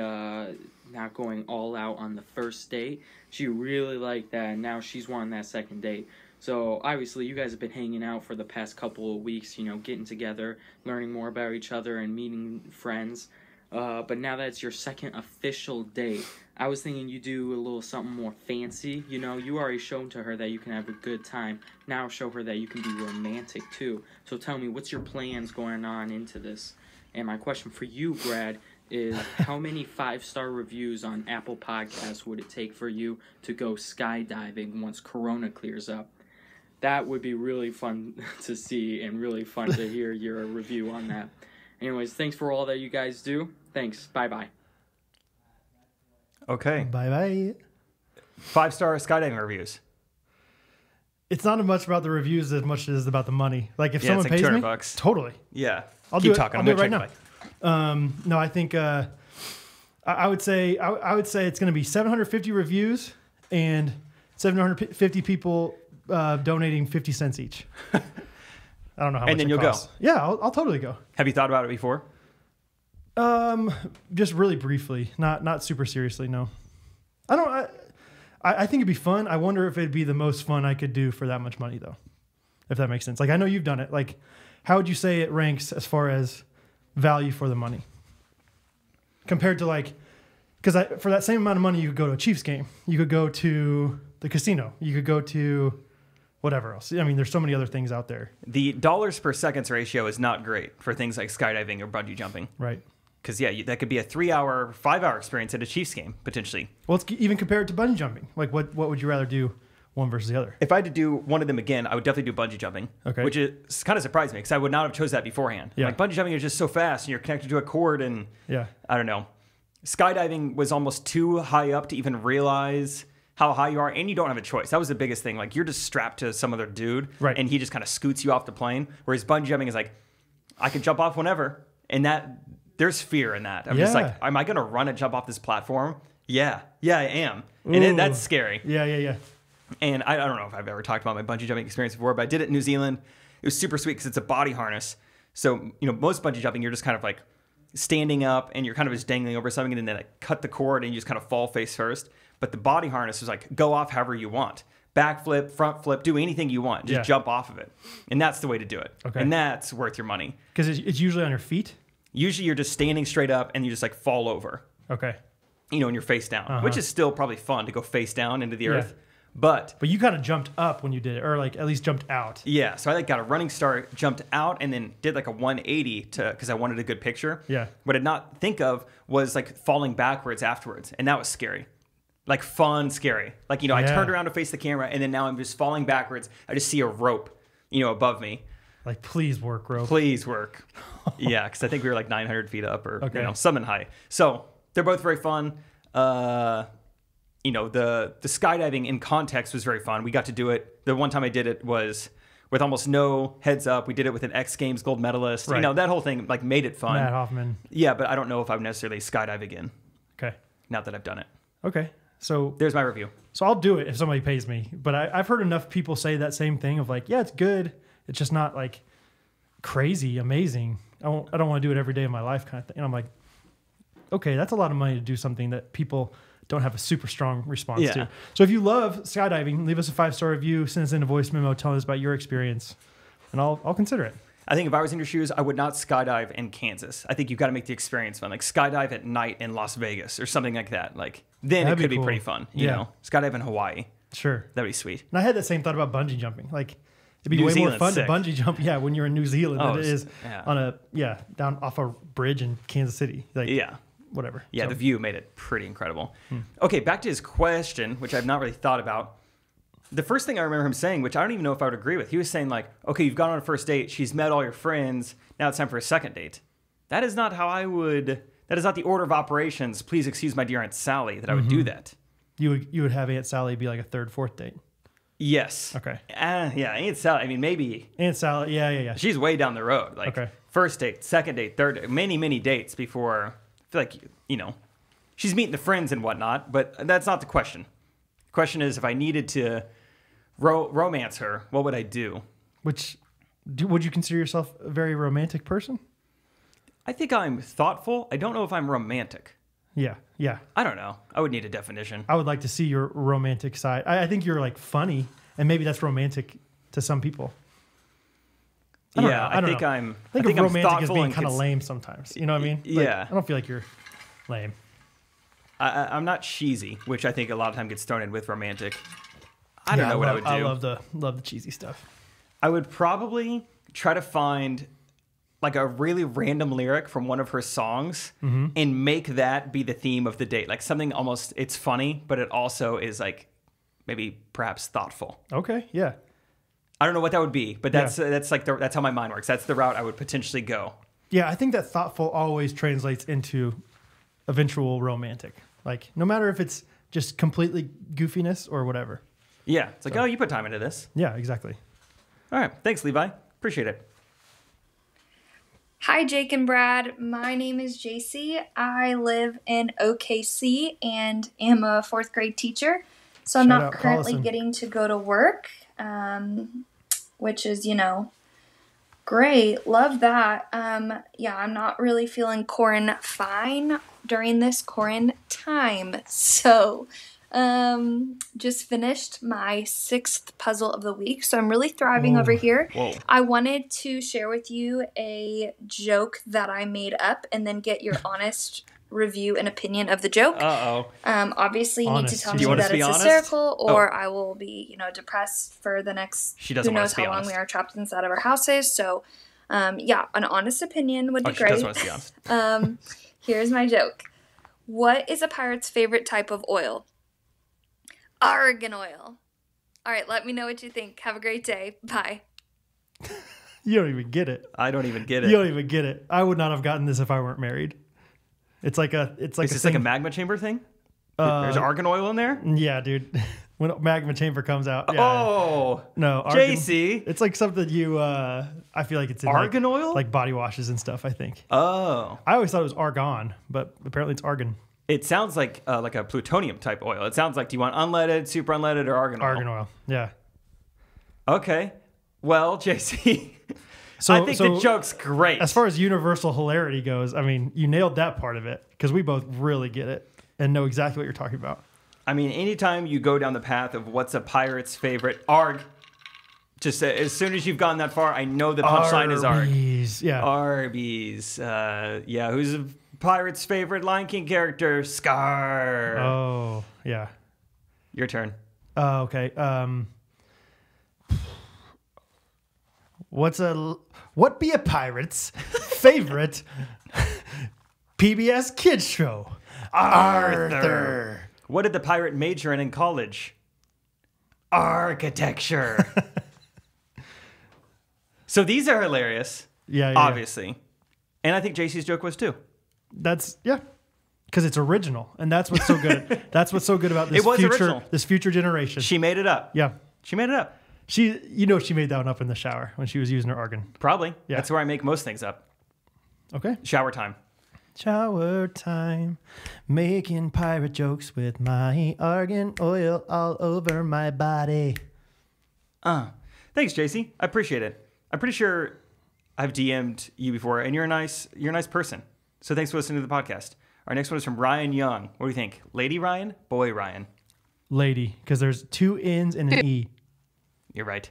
not going all out on the first date. She really liked that, and now she's wanting that second date. So, obviously, you guys have been hanging out for the past couple of weeks, getting together, learning more about each other, and meeting friends. But now that it's your second official date, I was thinking you do a little something more fancy. You already shown to her that you can have a good time. Now show her that you can be romantic too. So tell me, what's your plans going on into this? And my question for you, Brad, is how many 5-star reviews on Apple Podcasts would it take for you to go skydiving once Corona clears up? That would be really fun to see and really fun to hear your review on that. Anyways, thanks for all that you guys do. Thanks. Bye-bye. Okay. Bye bye. 5-star skydiving reviews. It's not as much about the reviews as much as about the money. Like if Yeah, someone it's like pays me, $200. totally. Yeah. I'll Keep do it. talking. I'll I'm do it gonna right check now. the mic. No, I think I would say it's going to be 750 reviews and 750 people donating 50 cents each. I don't know how much. And then it you'll costs. go. Yeah, I'll totally go. Have you thought about it before? Just really briefly, not super seriously. No, I don't. I think it'd be fun. I wonder if it'd be the most fun I could do for that much money, though. If that makes sense. Like I know you've done it. Like, how would you say it ranks as far as value for the money compared to because for that same amount of money you could go to a Chiefs game, you could go to the casino, you could go to whatever else. I mean, there's so many other things out there. The dollars per seconds ratio is not great for things like skydiving or bungee jumping. Right. Because, yeah, that could be a 3-hour, 5-hour experience at a Chiefs game, potentially. Well, let's even compare it to bungee jumping. Like, what would you rather do, one versus the other? If I had to do one of them again, I would definitely do bungee jumping. Okay. Which is kind of surprised me because I would not have chose that beforehand. Yeah. Like, bungee jumping is just so fast and you're connected to a cord and, Yeah. I don't know. Skydiving was almost too high up to even realize how high you are, and you don't have a choice. That was the biggest thing. Like, you're just strapped to some other dude, Right. and he just kind of scoots you off the plane. Whereas bungee jumping is like, I can jump off whenever, and that there's fear in that. I'm just like, am I gonna run and jump off this platform? Yeah, I am, and that's scary. Yeah. And I don't know if I've ever talked about my bungee jumping experience before, but I did it in New Zealand. It was super sweet because it's a body harness. So, most bungee jumping, you're just kind of like standing up and you're kind of just dangling over something, and then they like cut the cord and you just kind of fall face first. But the body harness is like, go off however you want. Back flip, front flip, do anything you want. Just jump off of it. And that's the way to do it. Okay. And that's worth your money. Because it's usually on your feet? Usually you're just standing straight up and you just like fall over. Okay. And you're face down, which is still probably fun to go face down into the earth. But you kind of jumped up when you did it, or like at least jumped out. Yeah, so I like got a running start, jumped out, and then did like a 180 because I wanted a good picture. Yeah. What I did not think of was like falling backwards afterwards, and that was scary. Like fun, scary. Like, I turned around to face the camera, and then now I'm just falling backwards. I just see a rope, above me. Like, please work, rope. Please work. Yeah, because I think we were like 900 feet up or something high. So they're both very fun. The skydiving in context was very fun. We got to do it. The one time I did it was with almost no heads up. We did it with an X Games gold medalist. Right. That whole thing like made it fun. Matt Hoffman. Yeah, but I don't know if I would necessarily skydive again. Okay. Now that I've done it. Okay. So there's my review. So I'll do it if somebody pays me. But I've heard enough people say that same thing of like, yeah, it's good. It's just not like crazy, amazing. I don't want to do it every day of my life kind of thing. And I'm like, okay, that's a lot of money to do something that people don't have a super strong response to. So if you love skydiving, leave us a 5-star review, send us in a voice memo telling us about your experience, and I'll consider it. I think if I was in your shoes, I would not skydive in Kansas. I think you've got to make the experience fun. Like skydive at night in Las Vegas or something like that. Like then it could be pretty fun. You know, skydive in Hawaii. Sure. That'd be sweet. And I had that same thought about bungee jumping. Like it'd be way more fun to bungee jump, when you're in New Zealand than it is on down off a bridge in Kansas City. Like whatever. Yeah, the view made it pretty incredible. Okay, back to his question, which I've not really thought about. The first thing I remember him saying, which I don't even know if I would agree with, he was saying like, okay, you've gone on a first date, she's met all your friends, now it's time for a second date. That is not how that is not the order of operations. Please excuse my dear Aunt Sally that I would do that. You would have Aunt Sally be like a third, fourth date. Yes. Okay. Yeah, Aunt Sally, I mean, maybe. Aunt Sally, yeah. She's way down the road. Like first date, second date, third date, many dates before, I feel like, she's meeting the friends and whatnot, but that's not the question. The question is, if I needed to romance her, what would I do? Would you consider yourself a very romantic person? I think I'm thoughtful. I don't know if I'm romantic. Yeah. I don't know. I would need a definition. I would like to see your romantic side. I think you're like funny, and maybe that's romantic to some people. I think I'm romantic as being kind of lame sometimes. You know what I mean? Yeah. I don't feel like you're lame. I'm not cheesy, which I think a lot of time gets thrown in with romantic. I don't know what I would do. I love the cheesy stuff. I would probably try to find like a really random lyric from one of her songs and make that be the theme of the date. Like something almost, it's funny, but it also is like maybe perhaps thoughtful. Okay, yeah. I don't know what that would be, but that's that's how my mind works. That's the route I would potentially go. Yeah, I think that thoughtful always translates into eventual romantic. Like no matter if it's just completely goofiness or whatever. Yeah, it's like, oh, you put time into this. Yeah, exactly. All right, thanks, Levi. Appreciate it. Hi, Jake and Brad. My name is JC. I live in OKC and am a 4th grade teacher. So I'm not currently getting to go to work, which is, great. Love that. I'm not really feeling fine during this quarantine. So just finished my 6th puzzle of the week, so I'm really thriving over here. Whoa. I wanted to share with you a joke that I made up and then get your honest review and opinion of the joke. Obviously you need to tell me that it's hysterical or I will be, depressed for the next who knows how long we are trapped inside of our houses. So an honest opinion would be great. She does want to be honest. Here's my joke. What is a pirate's favorite type of oil? Argan oil. All right, let me know what you think. Have a great day. Bye. You don't even get it. I don't even get it. You don't even get it. I would not have gotten this if I weren't married. It's like a magma chamber thing? There's argan oil in there? Yeah, dude. When magma chamber comes out. Yeah. Oh. No, argan, JC. It's like something you, I feel like it's in argan oil? Like body washes and stuff, I think. Oh. I always thought it was argon, but apparently it's argan. It sounds like a plutonium type oil. It sounds like, do you want unleaded, super unleaded, or argan oil? Argan oil, yeah. Okay. Well, JC, I think the joke's great. As far as universal hilarity goes, I mean, you nailed that part of it because we both really get it and know exactly what you're talking about. I mean, anytime you go down the path of what's a pirate's favorite, arg. Just as soon as you've gone that far, I know the punchline is arg. Arby's, yeah. Arby's. Yeah, who's a pirate's favorite Lion King character? Scar. Oh, yeah. Your turn. Okay. What be a pirate's favorite PBS kids show? Arthur. What did the pirate major in college? Architecture. So these are hilarious. Yeah, obviously. And I think JC's joke was too. Because it's original, and that's what's so good. That's what's so good about this this future generation. She made it up. Yeah, she made it up. She made that one up in the shower when she was using her argan. Probably. Yeah, that's where I make most things up. Okay. Shower time. Shower time, making pirate jokes with my argan oil all over my body. Thanks, JC. I appreciate it. I'm pretty sure I've DM'd you before, and you're a nice person. So thanks for listening to the podcast. Our next one is from Ryan Young. What do you think? Lady Ryan? Boy Ryan? Lady, because there's 2 N's and an E. You're right.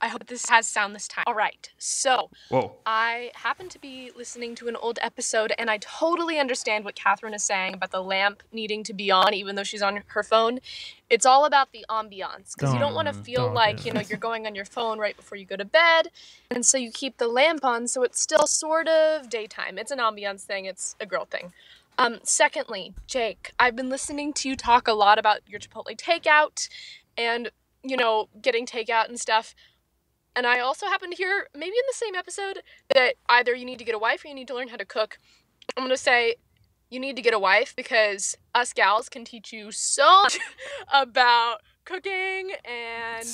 I hope this has sound this time. All right, so Whoa. I happen to be listening to an old episode, and I totally understand what Catherine is saying about the lamp needing to be on, even though she's on her phone. It's all about the ambiance, because you don't want to feel like, you're going on your phone right before you go to bed, and so you keep the lamp on, so it's still sort of daytime. It's an ambiance thing. It's a girl thing. Secondly, Jake, I've been listening to you talk a lot about your Chipotle takeout and, getting takeout and stuff. And I also happen to hear, maybe in the same episode, that either you need to get a wife or you need to learn how to cook. I'm going to say you need to get a wife because us gals can teach you so much about cooking and,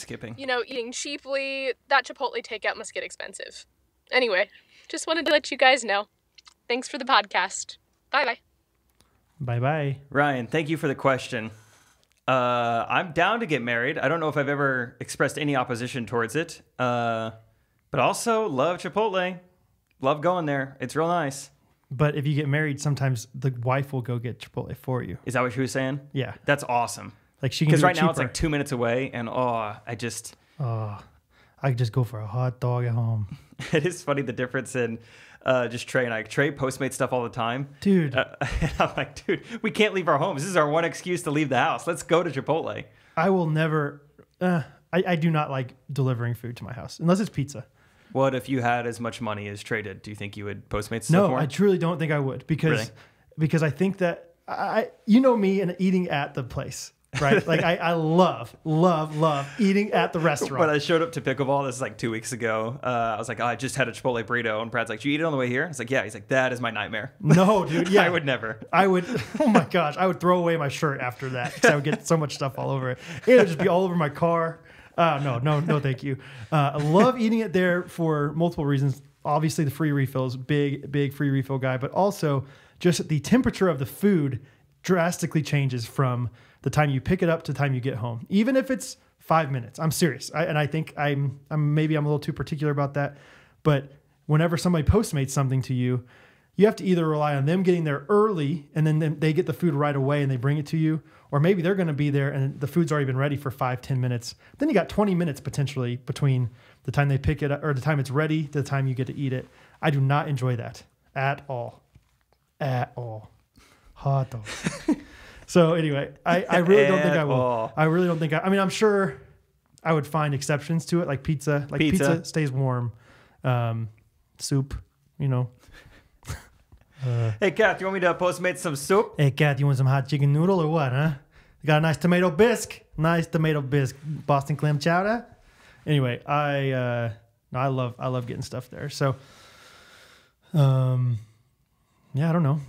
eating cheaply. That Chipotle takeout must get expensive. Anyway, just wanted to let you guys know. Thanks for the podcast. Bye-bye. Bye-bye. Ryan, thank you for the question. I'm down to get married. I don't know if I've ever expressed any opposition towards it. But also love Chipotle. Love going there. It's real nice. But if you get married, sometimes the wife will go get Chipotle for you. Is that what she was saying? Yeah. That's awesome. Like she can do it cheaper. Because right now it's like 2 minutes away, and I could just go for a hot dog at home. It is funny the difference in just Trey and I. Trey Postmates stuff all the time. Dude. And I'm like, dude, we can't leave our homes. This is our one excuse to leave the house. Let's go to Chipotle. I will never, I do not like delivering food to my house, unless it's pizza. What if you had as much money as Trey did? Do you think you would Postmates stuff more? No, I truly don't think I would because I think that, me and eating at the place. Right? Like I love eating at the restaurant. When I showed up to Pickleball, this is like 2 weeks ago, I was like, I just had a Chipotle burrito. And Brad's like, did you eat it on the way here? I was like, yeah. He's like, that is my nightmare. No, dude. Yeah. I would never. Oh my gosh. I would throw away my shirt after that because I would get so much stuff all over it. It would just be all over my car. No, thank you. I love eating it there for multiple reasons. Obviously, the free refills, big free refill guy, but also just the temperature of the food drastically changes from the time you pick it up to the time you get home, even if it's 5 minutes. I'm serious. I think I'm a little too particular about that. But whenever somebody Postmates something to you, you have to either rely on them getting there early and then they get the food right away and they bring it to you, or maybe they're going to be there and the food's already been ready for 5-10 minutes. Then you got 20 minutes potentially between the time they pick it up or the time it's ready to the time you get to eat it. I do not enjoy that at all. Hot dog. So anyway, I really don't think I will. I really don't think I'm sure I would find exceptions to it, like pizza. Like pizza stays warm. Soup, Hey, Kat, you want me to Postmate some soup? Hey, Kat, you want some hot chicken noodle or what, huh? You got a nice tomato bisque. Boston clam chowder. Anyway, I love getting stuff there. So, Yeah, I don't know.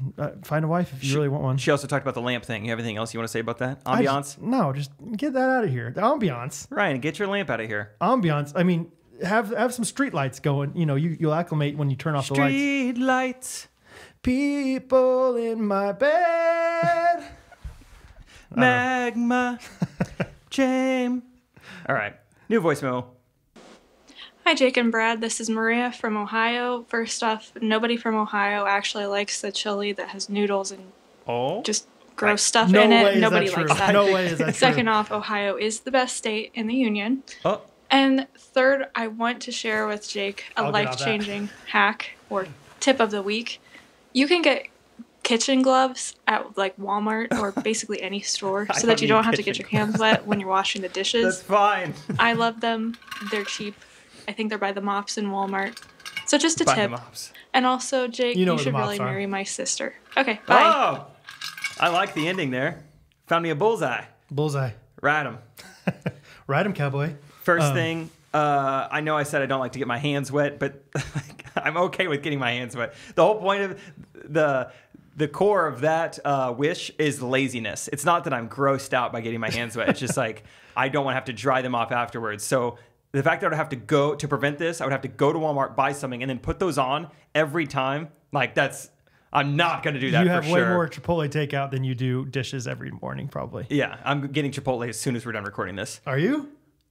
Find a wife if you really want one. She also talked about the lamp thing. You have anything else you want to say about that? Ambiance? No, just get that out of here. The ambiance. Ryan, get your lamp out of here. Ambiance. I mean, have some street lights going. You know, you'll acclimate when you turn off the lights. Street lights. People in my bed. Magma. Jam. All right. New voice memo. Hi, Jake and Brad. This is Maria from Ohio. First off, nobody from Ohio actually likes the chili that has noodles and just gross stuff in it. Nobody likes that. No way is that true. Second off, Ohio is the best state in the union. Oh. And third, I want to share with Jake a life-changing hack or tip of the week. You can get kitchen gloves at like Walmart or basically any store so that you don't have to get your hands wet when you're washing the dishes. That's fine. I love them. They're cheap. I think they're by the Mops in Walmart. So just a tip. And also, Jake, you should really marry my sister. Okay, bye. Oh, I like the ending there. Found me a bullseye. Bullseye. Ride him. Ride him, cowboy. First thing, I know I said I don't like to get my hands wet, but I'm okay with getting my hands wet. The whole point of the core of that wish is laziness. It's not that I'm grossed out by getting my hands wet. It's just like I don't want to have to dry them off afterwards. So the fact that I would have to go to prevent this, I would have to go to Walmart, buy something, and then put those on every time. Like I'm not going to do that for sure. You have way more Chipotle takeout than you do dishes every morning, probably. Yeah, I'm getting Chipotle as soon as we're done recording this. Are you?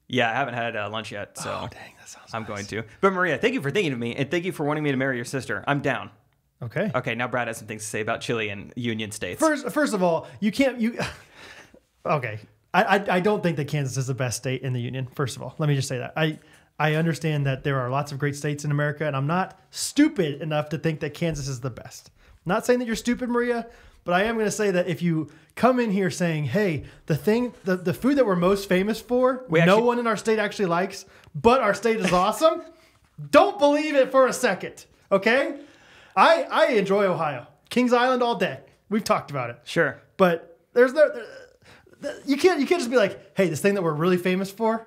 Yeah, I haven't had lunch yet, so dang, that sounds I'm going to. But Maria, thank you for thinking of me, and thank you for wanting me to marry your sister. I'm down. Okay. Okay, now Brad has some things to say about Chile and Union States. First of all, you can't. Okay. I don't think that Kansas is the best state in the union. First of all, let me just say that. I understand that there are lots of great states in America, and I'm not stupid enough to think that Kansas is the best. I'm not saying that you're stupid, Maria, but I am going to say that if you come in here saying, hey, the food that we're most famous for, no one in our state actually likes, but our state is awesome, don't believe it for a second, okay? I enjoy Ohio. Kings Island all day. We've talked about it. Sure. But you can't just be like, hey, this thing that we're really famous for,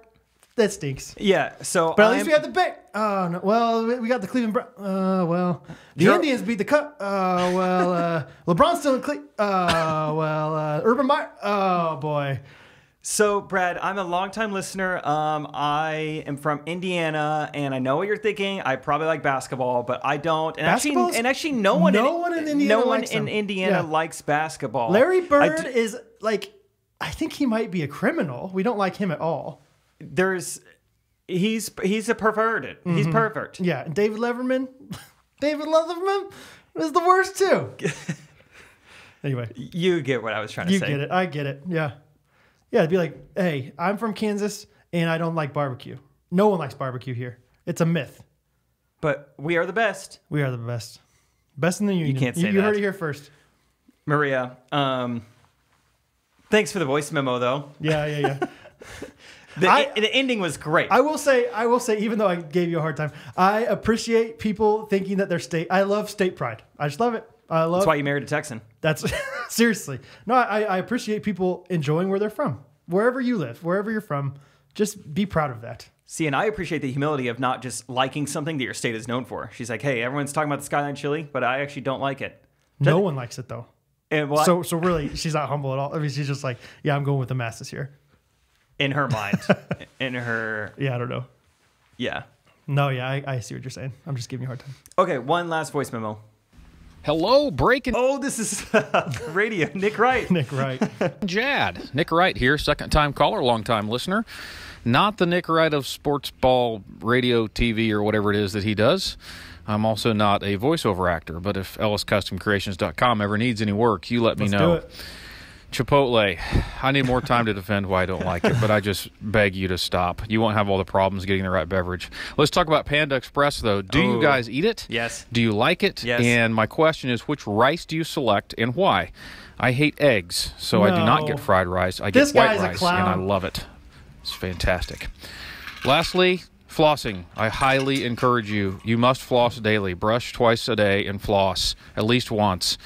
that stinks. Yeah, so but at least we got the big. Oh no, well we got the Cleveland. The Indians beat the Cup. LeBron's still in Cleveland. Urban Meyer. Oh boy. So Brad, I'm a longtime listener. I am from Indiana, and I know what you're thinking. I probably like basketball, but I don't. And actually, no one in Indiana likes basketball. Larry Bird is like. I think he might be a criminal. We don't like him at all. He's a perverted. Mm-hmm. He's pervert. Yeah, and David Letterman is the worst too. Anyway, you get what I was trying to say. You get it. I get it. Yeah, it'd be like, hey, I'm from Kansas and I don't like barbecue. No one likes barbecue here. It's a myth. But we are the best. We are the best. Best in the union. You can't say that. You heard it here first. Maria, thanks for the voice memo, though. Yeah. The ending was great. I will say, even though I gave you a hard time, I appreciate people thinking that their state. I love state pride. I just love it. That's why you married a Texan. That's seriously. No, I appreciate people enjoying where they're from. Wherever you live, wherever you're from, just be proud of that. See, and I appreciate the humility of not just liking something that your state is known for. She's like, hey, everyone's talking about the Skyline chili, but I actually don't like it. No one likes it, though. And so really, she's not humble at all. I mean, she's just like, yeah, I'm going with the masses here. In her mind. In her... Yeah, I don't know. Yeah. No, yeah, I see what you're saying. I'm just giving you a hard time. Okay, one last voice memo. Hello, breaking... Oh, this is radio. Nick Wright. Nick Wright. Jad. Nick Wright here, second-time caller, long-time listener. Not the Nick Wright of sports ball, radio, TV, or whatever it is that he does. I'm also not a voiceover actor, but if elliscustomcreations.com ever needs any work, you let me know. Let's do it. Chipotle, I need more time to defend why I don't like it, but I just beg you to stop. You won't have all the problems getting the right beverage. Let's talk about Panda Express, though. Do you guys eat it? Yes. Do you like it? Yes. And my question is, which rice do you select and why? I hate eggs, so I do not get fried rice. I get white rice, and I love it. It's fantastic. Lastly, flossing. I highly encourage you. You must floss daily. Brush twice a day and floss at least once.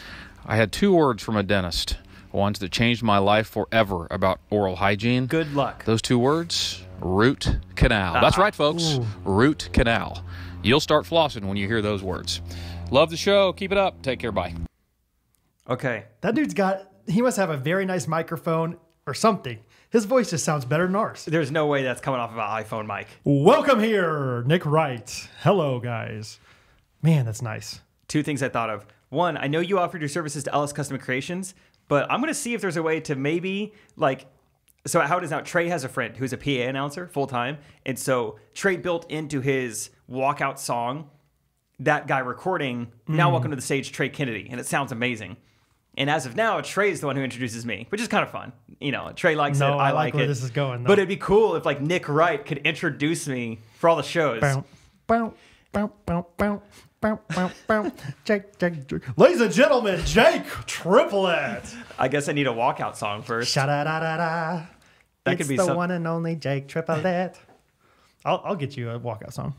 I had 2 words from a dentist. Ones that changed my life forever about oral hygiene. Good luck. Those 2 words, root canal. That's right, folks. Ooh. Root canal. You'll start flossing when you hear those words. Love the show. Keep it up. Take care. Bye. Okay. That dude's he must have a very nice microphone or something. His voice just sounds better than ours. There's no way that's coming off of an iPhone mic. Welcome here, Nick Wright. Hello, guys. Man, that's nice. 2 things I thought of. 1, I know you offered your services to Ellis Custom Creations, but I'm going to see if there's a way to maybe, like, so how it is now, Trey has a friend who's a PA announcer full-time, and so Trey built into his walkout song that guy recording, now welcome to the stage, Trey Kennedy, and it sounds amazing. And as of now, Trey's the one who introduces me, which is kind of fun. You know, Trey likes it, I like where it. This is going, though. But it'd be cool if, like, Nick Wright could introduce me for all the shows. Jake. Ladies and gentlemen, Jake Triplett. I guess I need a walkout song first. Sha-da-da-da-da. That could be the one and only Jake Triplett. I'll get you a walkout song.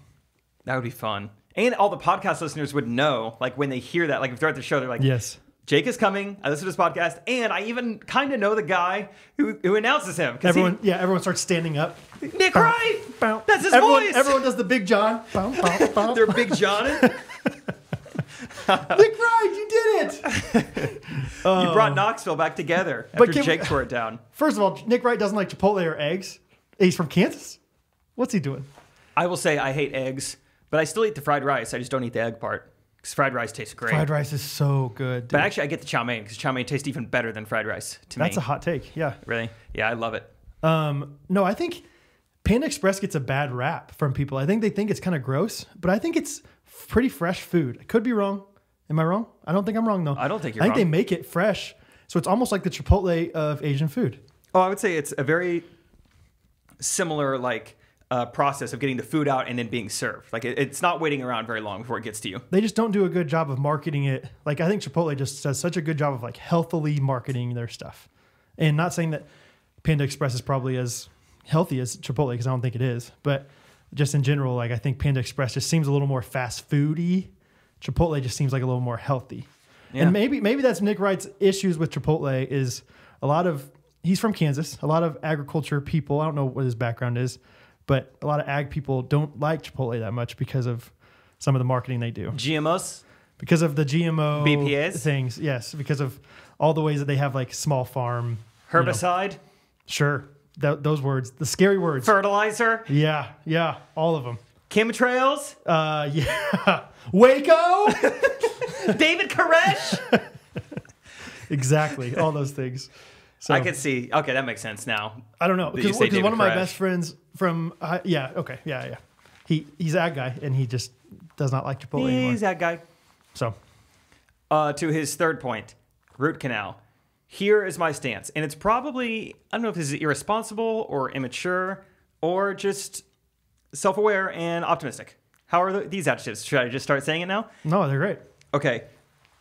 That would be fun. And all the podcast listeners would know, like, when they hear that, like, if they're at the show, they're like, yes, Jake is coming. I listen to his podcast, and I even kind of know the guy who announces him. Everyone starts standing up. Nick Wright! That's his voice! Everyone does the Big John. They're Big John. Nick Wright, you did it! You brought Knoxville back together after Jake tore it down. First of all, Nick Wright doesn't like Chipotle or eggs. He's from Kansas. What's he doing? I will say I hate eggs, but I still eat the fried rice. I just don't eat the egg part. Because fried rice tastes great. Fried rice is so good, dude. But actually, I get the chow mein because chow mein tastes even better than fried rice to me. That's a hot take, yeah. Really? Yeah, I love it. No, I think Panda Express gets a bad rap from people. I think they think it's kind of gross, but I think it's pretty fresh food. I could be wrong. Am I wrong? I don't think I'm wrong, though. I don't think you're wrong. I think they make it fresh, so it's almost like the Chipotle of Asian food. Oh, I would say it's a very similar, like, process of getting the food out and then being served. Like, it's not waiting around very long before it gets to you. They just don't do a good job of marketing it. Like, I think Chipotle just does such a good job of, like, healthily marketing their stuff. And not saying that Panda Express is probably as healthy as Chipotle, because I don't think it is. But just in general, like, I think Panda Express just seems a little more fast foody. Chipotle just seems like a little more healthy. Yeah. And maybe that's Nick Wright's issues with Chipotle is he's from Kansas, a lot of agriculture people. I don't know what his background is, but a lot of ag people don't like Chipotle that much because of some of the marketing they do. GMOs? Because of the GMO BPAs? Things, yes. Because of all the ways that they have, like, small farm. Herbicide? You know. Sure. Those words. The scary words. Fertilizer? Yeah. All of them. Chemtrails? Yeah. Waco? David Koresh? Exactly. All those things. So, I could see. Okay, that makes sense now. I don't know. Because one of my best friends from... okay. Yeah. He's that guy, and he just does not like Chipotle anymore. He's that guy. So. To his third point, root canal. Here is my stance. And it's probably... I don't know if this is irresponsible or immature or just self-aware and optimistic. How are these adjectives? Should I just start saying it now? No, they're great. Okay.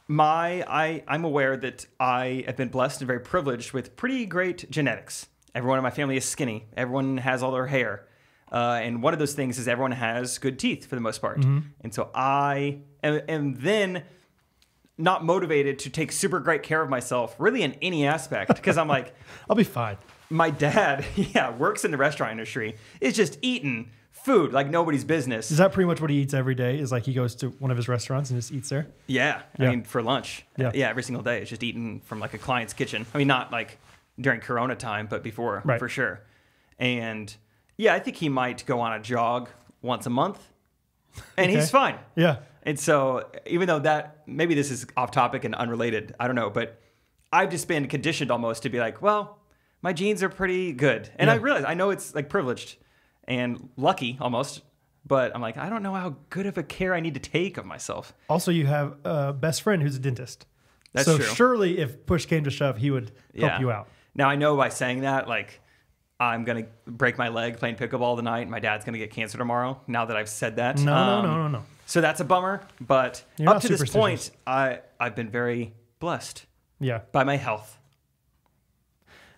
I'm aware that I have been blessed and very privileged with pretty great genetics. Everyone in my family is skinny. Everyone has all their hair. And one of those things is everyone has good teeth for the most part. Mm-hmm. And so I am then not motivated to take super great care of myself really in any aspect because I'm like... I'll be fine. My dad, works in the restaurant industry, is just eating food like nobody's business. Is that pretty much what he eats every day? Is like he goes to one of his restaurants and just eats there? Yeah. I mean, for lunch. Yeah, every single day. It's just eating from like a client's kitchen. I mean, not like during Corona time, but before, right, for sure. And I think he might go on a jog once a month and he's fine. Yeah. And so even though maybe this is off topic and unrelated, I don't know, but I've just been conditioned almost to be like, well, my genes are pretty good. And I realize, I know it's like privileged and lucky almost, but I'm like, I don't know how good of a care I need to take of myself. Also, you have a best friend who's a dentist. That's true. So surely if push came to shove, he would help you out. Now, I know by saying that, like, I'm going to break my leg playing pickleball tonight. My dad's going to get cancer tomorrow now that I've said that. No. So that's a bummer. But up to this point, I've been very blessed by my health.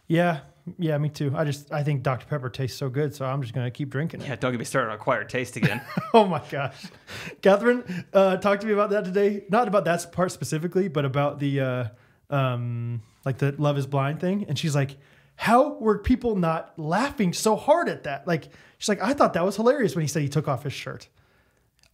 Yeah, me too. I think Dr. Pepper tastes so good, so I'm just going to keep drinking it. Yeah, don't get me started on acquired taste again. Oh my gosh. Catherine talked to me about that today. Not about that part specifically, but about the like the Love is Blind thing. And she's like, how were people not laughing so hard at that? Like, she's like, I thought that was hilarious when he said he took off his shirt.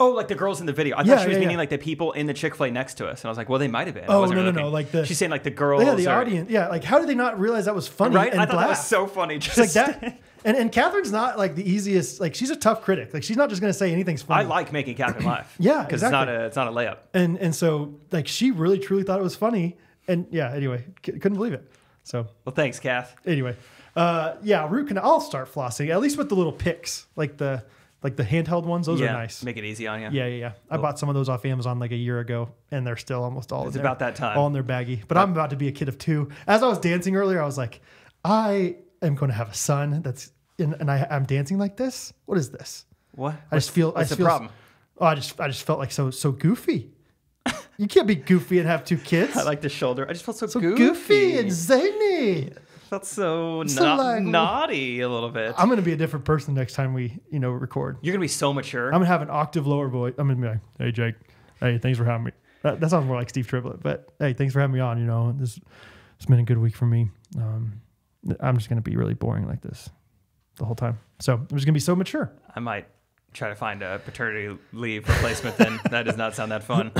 Oh, like the girls in the video. I thought she was meaning like the people in the Chick-fil-A next to us. And I was like, well, they might have been. Oh, no. Like she's saying like the girls. Yeah, the audience. Yeah, like how did they not realize that was funny? Right? And I thought that was so funny. Just like that. And Catherine's not like the easiest. Like she's a tough critic. Like she's not just going to say anything's funny. I like making Catherine laugh. Yeah, because exactly. it's not a layup. And so like she really truly thought it was funny. And yeah, anyway, couldn't believe it. So well, thanks, Kath. Anyway, root canal. I'll start flossing at least with the little picks, like the handheld ones. Those are nice. Make it easy on you. Yeah. I bought some of those off Amazon like a year ago, and they're still almost all. It's about that time. All in their baggie. But I'm about to be a kid of 2. As I was dancing earlier, I was like, I am going to have a son and I'm dancing like this. What is this? What? What's the problem? Oh, I just felt like so goofy. You can't be goofy and have 2 kids. I like the shoulder. I just felt so goofy and zany. Felt so naughty a little bit. I'm going to be a different person next time we, record. You're going to be so mature. I'm going to have an octave lower voice. I'm going to be like, hey, Jake. Hey, thanks for having me. That sounds more like Steve Triplett, but hey, thanks for having me on. It's been a good week for me. I'm just going to be really boring like this the whole time. So I'm just going to be so mature. I might try to find a paternity leave replacement then. That does not sound that fun.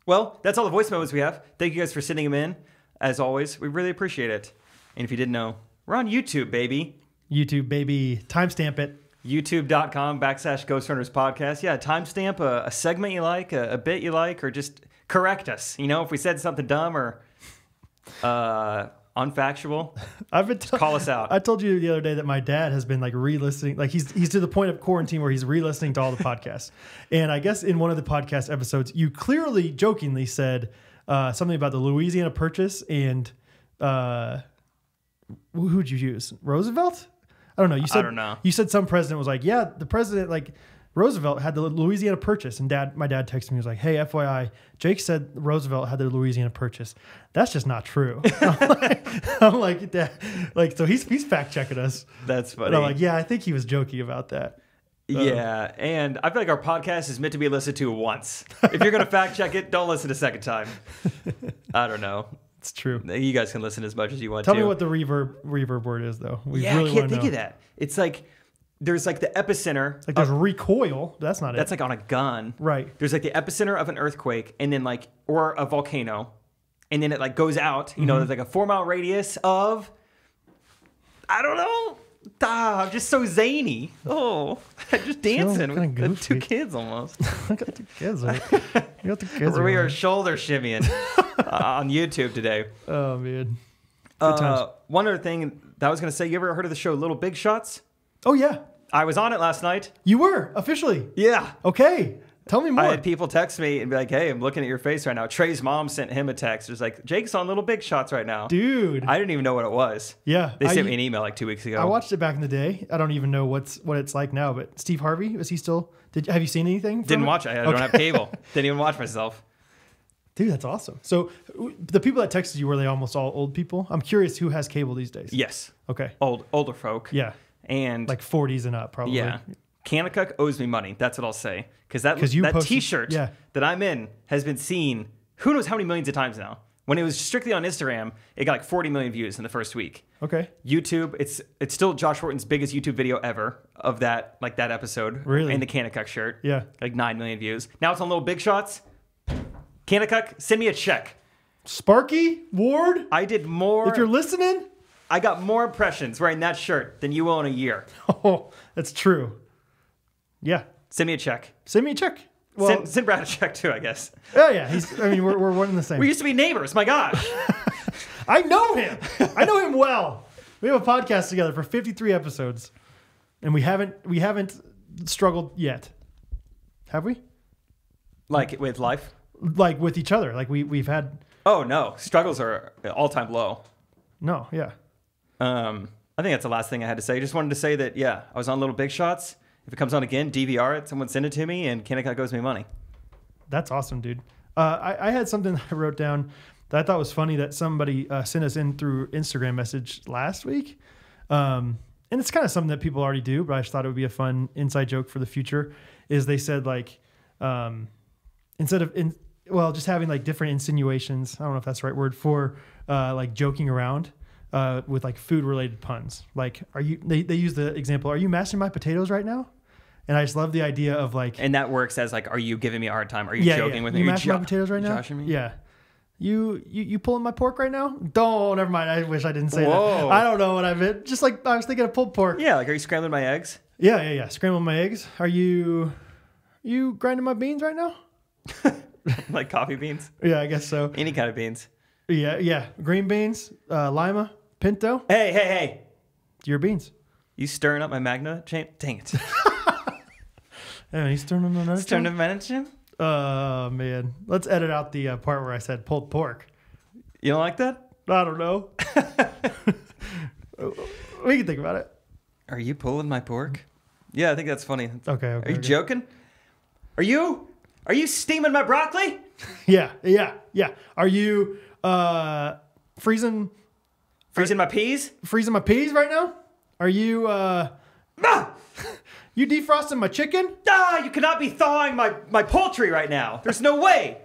Well, that's all the voice memos we have. Thank you guys for sending them in. As always, we really appreciate it. And if you didn't know, we're on YouTube, baby. YouTube, baby. Timestamp it. YouTube.com/Ghost Runners Podcast. Yeah, timestamp a segment you like, a bit you like, or just correct us. If we said something dumb or unfactual, call us out. I told you the other day that my dad has been like re-listening. Like he's to the point of quarantine where he's re-listening to all the podcasts. And I guess in one of the podcast episodes, you clearly jokingly said something about the Louisiana Purchase and who'd you use? Roosevelt? I don't know. I don't know. You said some president was like, yeah, the president, like Roosevelt had the Louisiana Purchase. And my dad texted me, he was like, hey, FYI, Jake said Roosevelt had the Louisiana Purchase. That's just not true. I'm like, Dad, like, so he's fact checking us. That's funny. And I'm like, yeah, I think he was joking about that. Yeah, and I feel like our podcast is meant to be listened to once. If you're going to fact check it, don't listen a second time. I don't know. It's true. You guys can listen as much as you want Tell me what the reverb word is, though. I can't think of that. It's like, there's like the epicenter. Like there's recoil. That's not it. That's like on a gun. Right. There's like the epicenter of an earthquake and then like, or a volcano. And then it like goes out, there's like a 4-mile radius of, I don't know. I'm just so zany. Oh, I'm just dancing with 2 kids almost. I got 2 kids. Right? You got the kids. We are shoulder shimmying on YouTube today. Oh, man. One other thing that I was going to say, you ever heard of the show Little Big Shots? Oh, yeah. I was on it last night. You were? Officially? Yeah. Okay. Tell me more. I had people text me and be like, hey, I'm looking at your face right now. Trey's mom sent him a text. It was like, Jake's on Little Big Shots right now. Dude. I didn't even know what it was. Yeah. They sent me an email like 2 weeks ago. I watched it back in the day. I don't even know what it's like now, but Steve Harvey, is he still... Have you seen anything? Didn't watch it. I don't have cable. Didn't even watch myself. Dude, that's awesome. So the people that texted you, were they almost all old people? I'm curious who has cable these days. Yes. Okay. Older folk. Yeah. And like 40s and up, probably. Yeah. Kanakuk owes me money. That's what I'll say. Because that T-shirt that I'm in has been seen who knows how many millions of times now. When it was strictly on Instagram, it got like 40 million views in the first week. Okay. YouTube, it's still Josh Horton's biggest YouTube video ever of that episode. Really? And the Kanakuk shirt. Yeah. Like 9 million views. Now it's on Little Big Shots. Kanakuk, send me a check. Sparky Ward? I did more. If you're listening? I got more impressions wearing that shirt than you will in a year. Oh, that's true. Yeah. Send me a check. Send me a check. Well, send Brad a check too, I guess. Oh yeah, we're one and the same. We used to be neighbors. My gosh. I know him. I know him well. We have a podcast together for 53 episodes, and we haven't struggled yet. Have we? Like with life? Like with each other? Like we've had? Oh no, struggles are all-time low. No, yeah. I think that's the last thing I had to say. I just wanted to say that I was on Little Big Shots. If it comes on again, DVR it, someone send it to me, and Kanakuk owes me money. That's awesome, dude. I had something I wrote down that I thought was funny that somebody sent us in through Instagram message last week. And it's kind of something that people already do, but I just thought it would be a fun inside joke for the future, is they said like, instead of, just having like different insinuations, I don't know if that's the right word, for like joking around. With like food related puns, like they use the example, are you mashing my potatoes right now? And I just love the idea of like, and that works as like, are you giving me a hard time? Are you joking with me? You mashing my potatoes right now? Joshing me? Yeah. You pulling my pork right now? Don't, never mind. I wish I didn't say Whoa. that. I don't know what I meant. Just like I was thinking of pulled pork. Yeah, like are you scrambling my eggs? Yeah. Scrambling my eggs. Are you grinding my beans right now? Like coffee beans? Yeah, I guess so. Any kind of beans. Yeah. Green beans, lima, pinto. Hey. Your beans. You stirring up my magna chain? Dang it. Yeah, he's stirring up my magna chain? Stirring up my magna chain? Oh, man. Let's edit out the part where I said pulled pork. You don't like that? I don't know. We can think about it. Are you pulling my pork? Yeah, I think that's funny. Okay. Are you joking? Are you steaming my broccoli? Yeah. Are you freezing my peas? Freezing my peas right now? Are you you defrosting my chicken? You cannot be thawing my poultry right now. There's no way.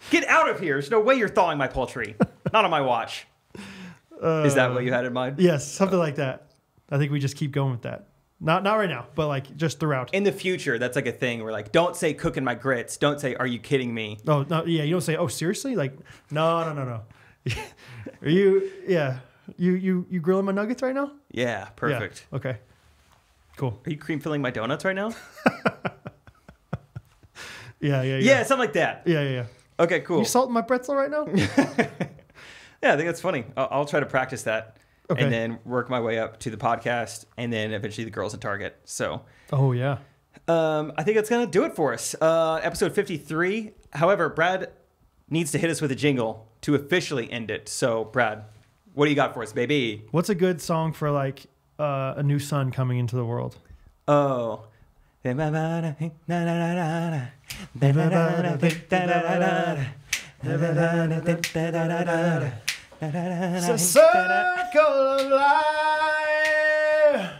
Get out of here. There's no way you're thawing my poultry. Not on my watch. Is that what you had in mind? Yes, something like that. I think we just keep going with that. Not right now, but like just throughout. In the future, that's like a thing where like, don't say cooking my grits. Don't say, are you kidding me? Oh, no, yeah, you don't say, oh, seriously? Like, no. Are you, yeah. You grilling my nuggets right now? Yeah, perfect. Yeah. Okay, cool. Are you cream filling my donuts right now? Yeah, something like that. Yeah. Okay, cool. You salting my pretzel right now? Yeah, I think that's funny. I'll try to practice that. Okay. And then work my way up to the podcast and then eventually the girls at Target. So. Oh, yeah. I think that's going to do it for us. Episode 53. However, Brad needs to hit us with a jingle to officially end it. So, Brad, what do you got for us, baby? What's a good song for like a new sun coming into the world? Oh. It's a circle of life,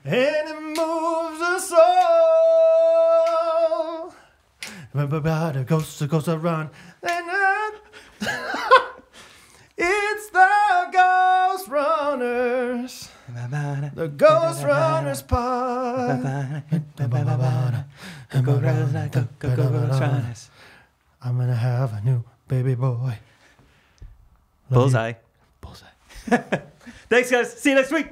and it moves us all. The ghosts run. It's the Ghost Runners. The Ghost Runners part. I'm gonna have a new baby boy. Bullseye. Bullseye. Thanks, guys. See you next week.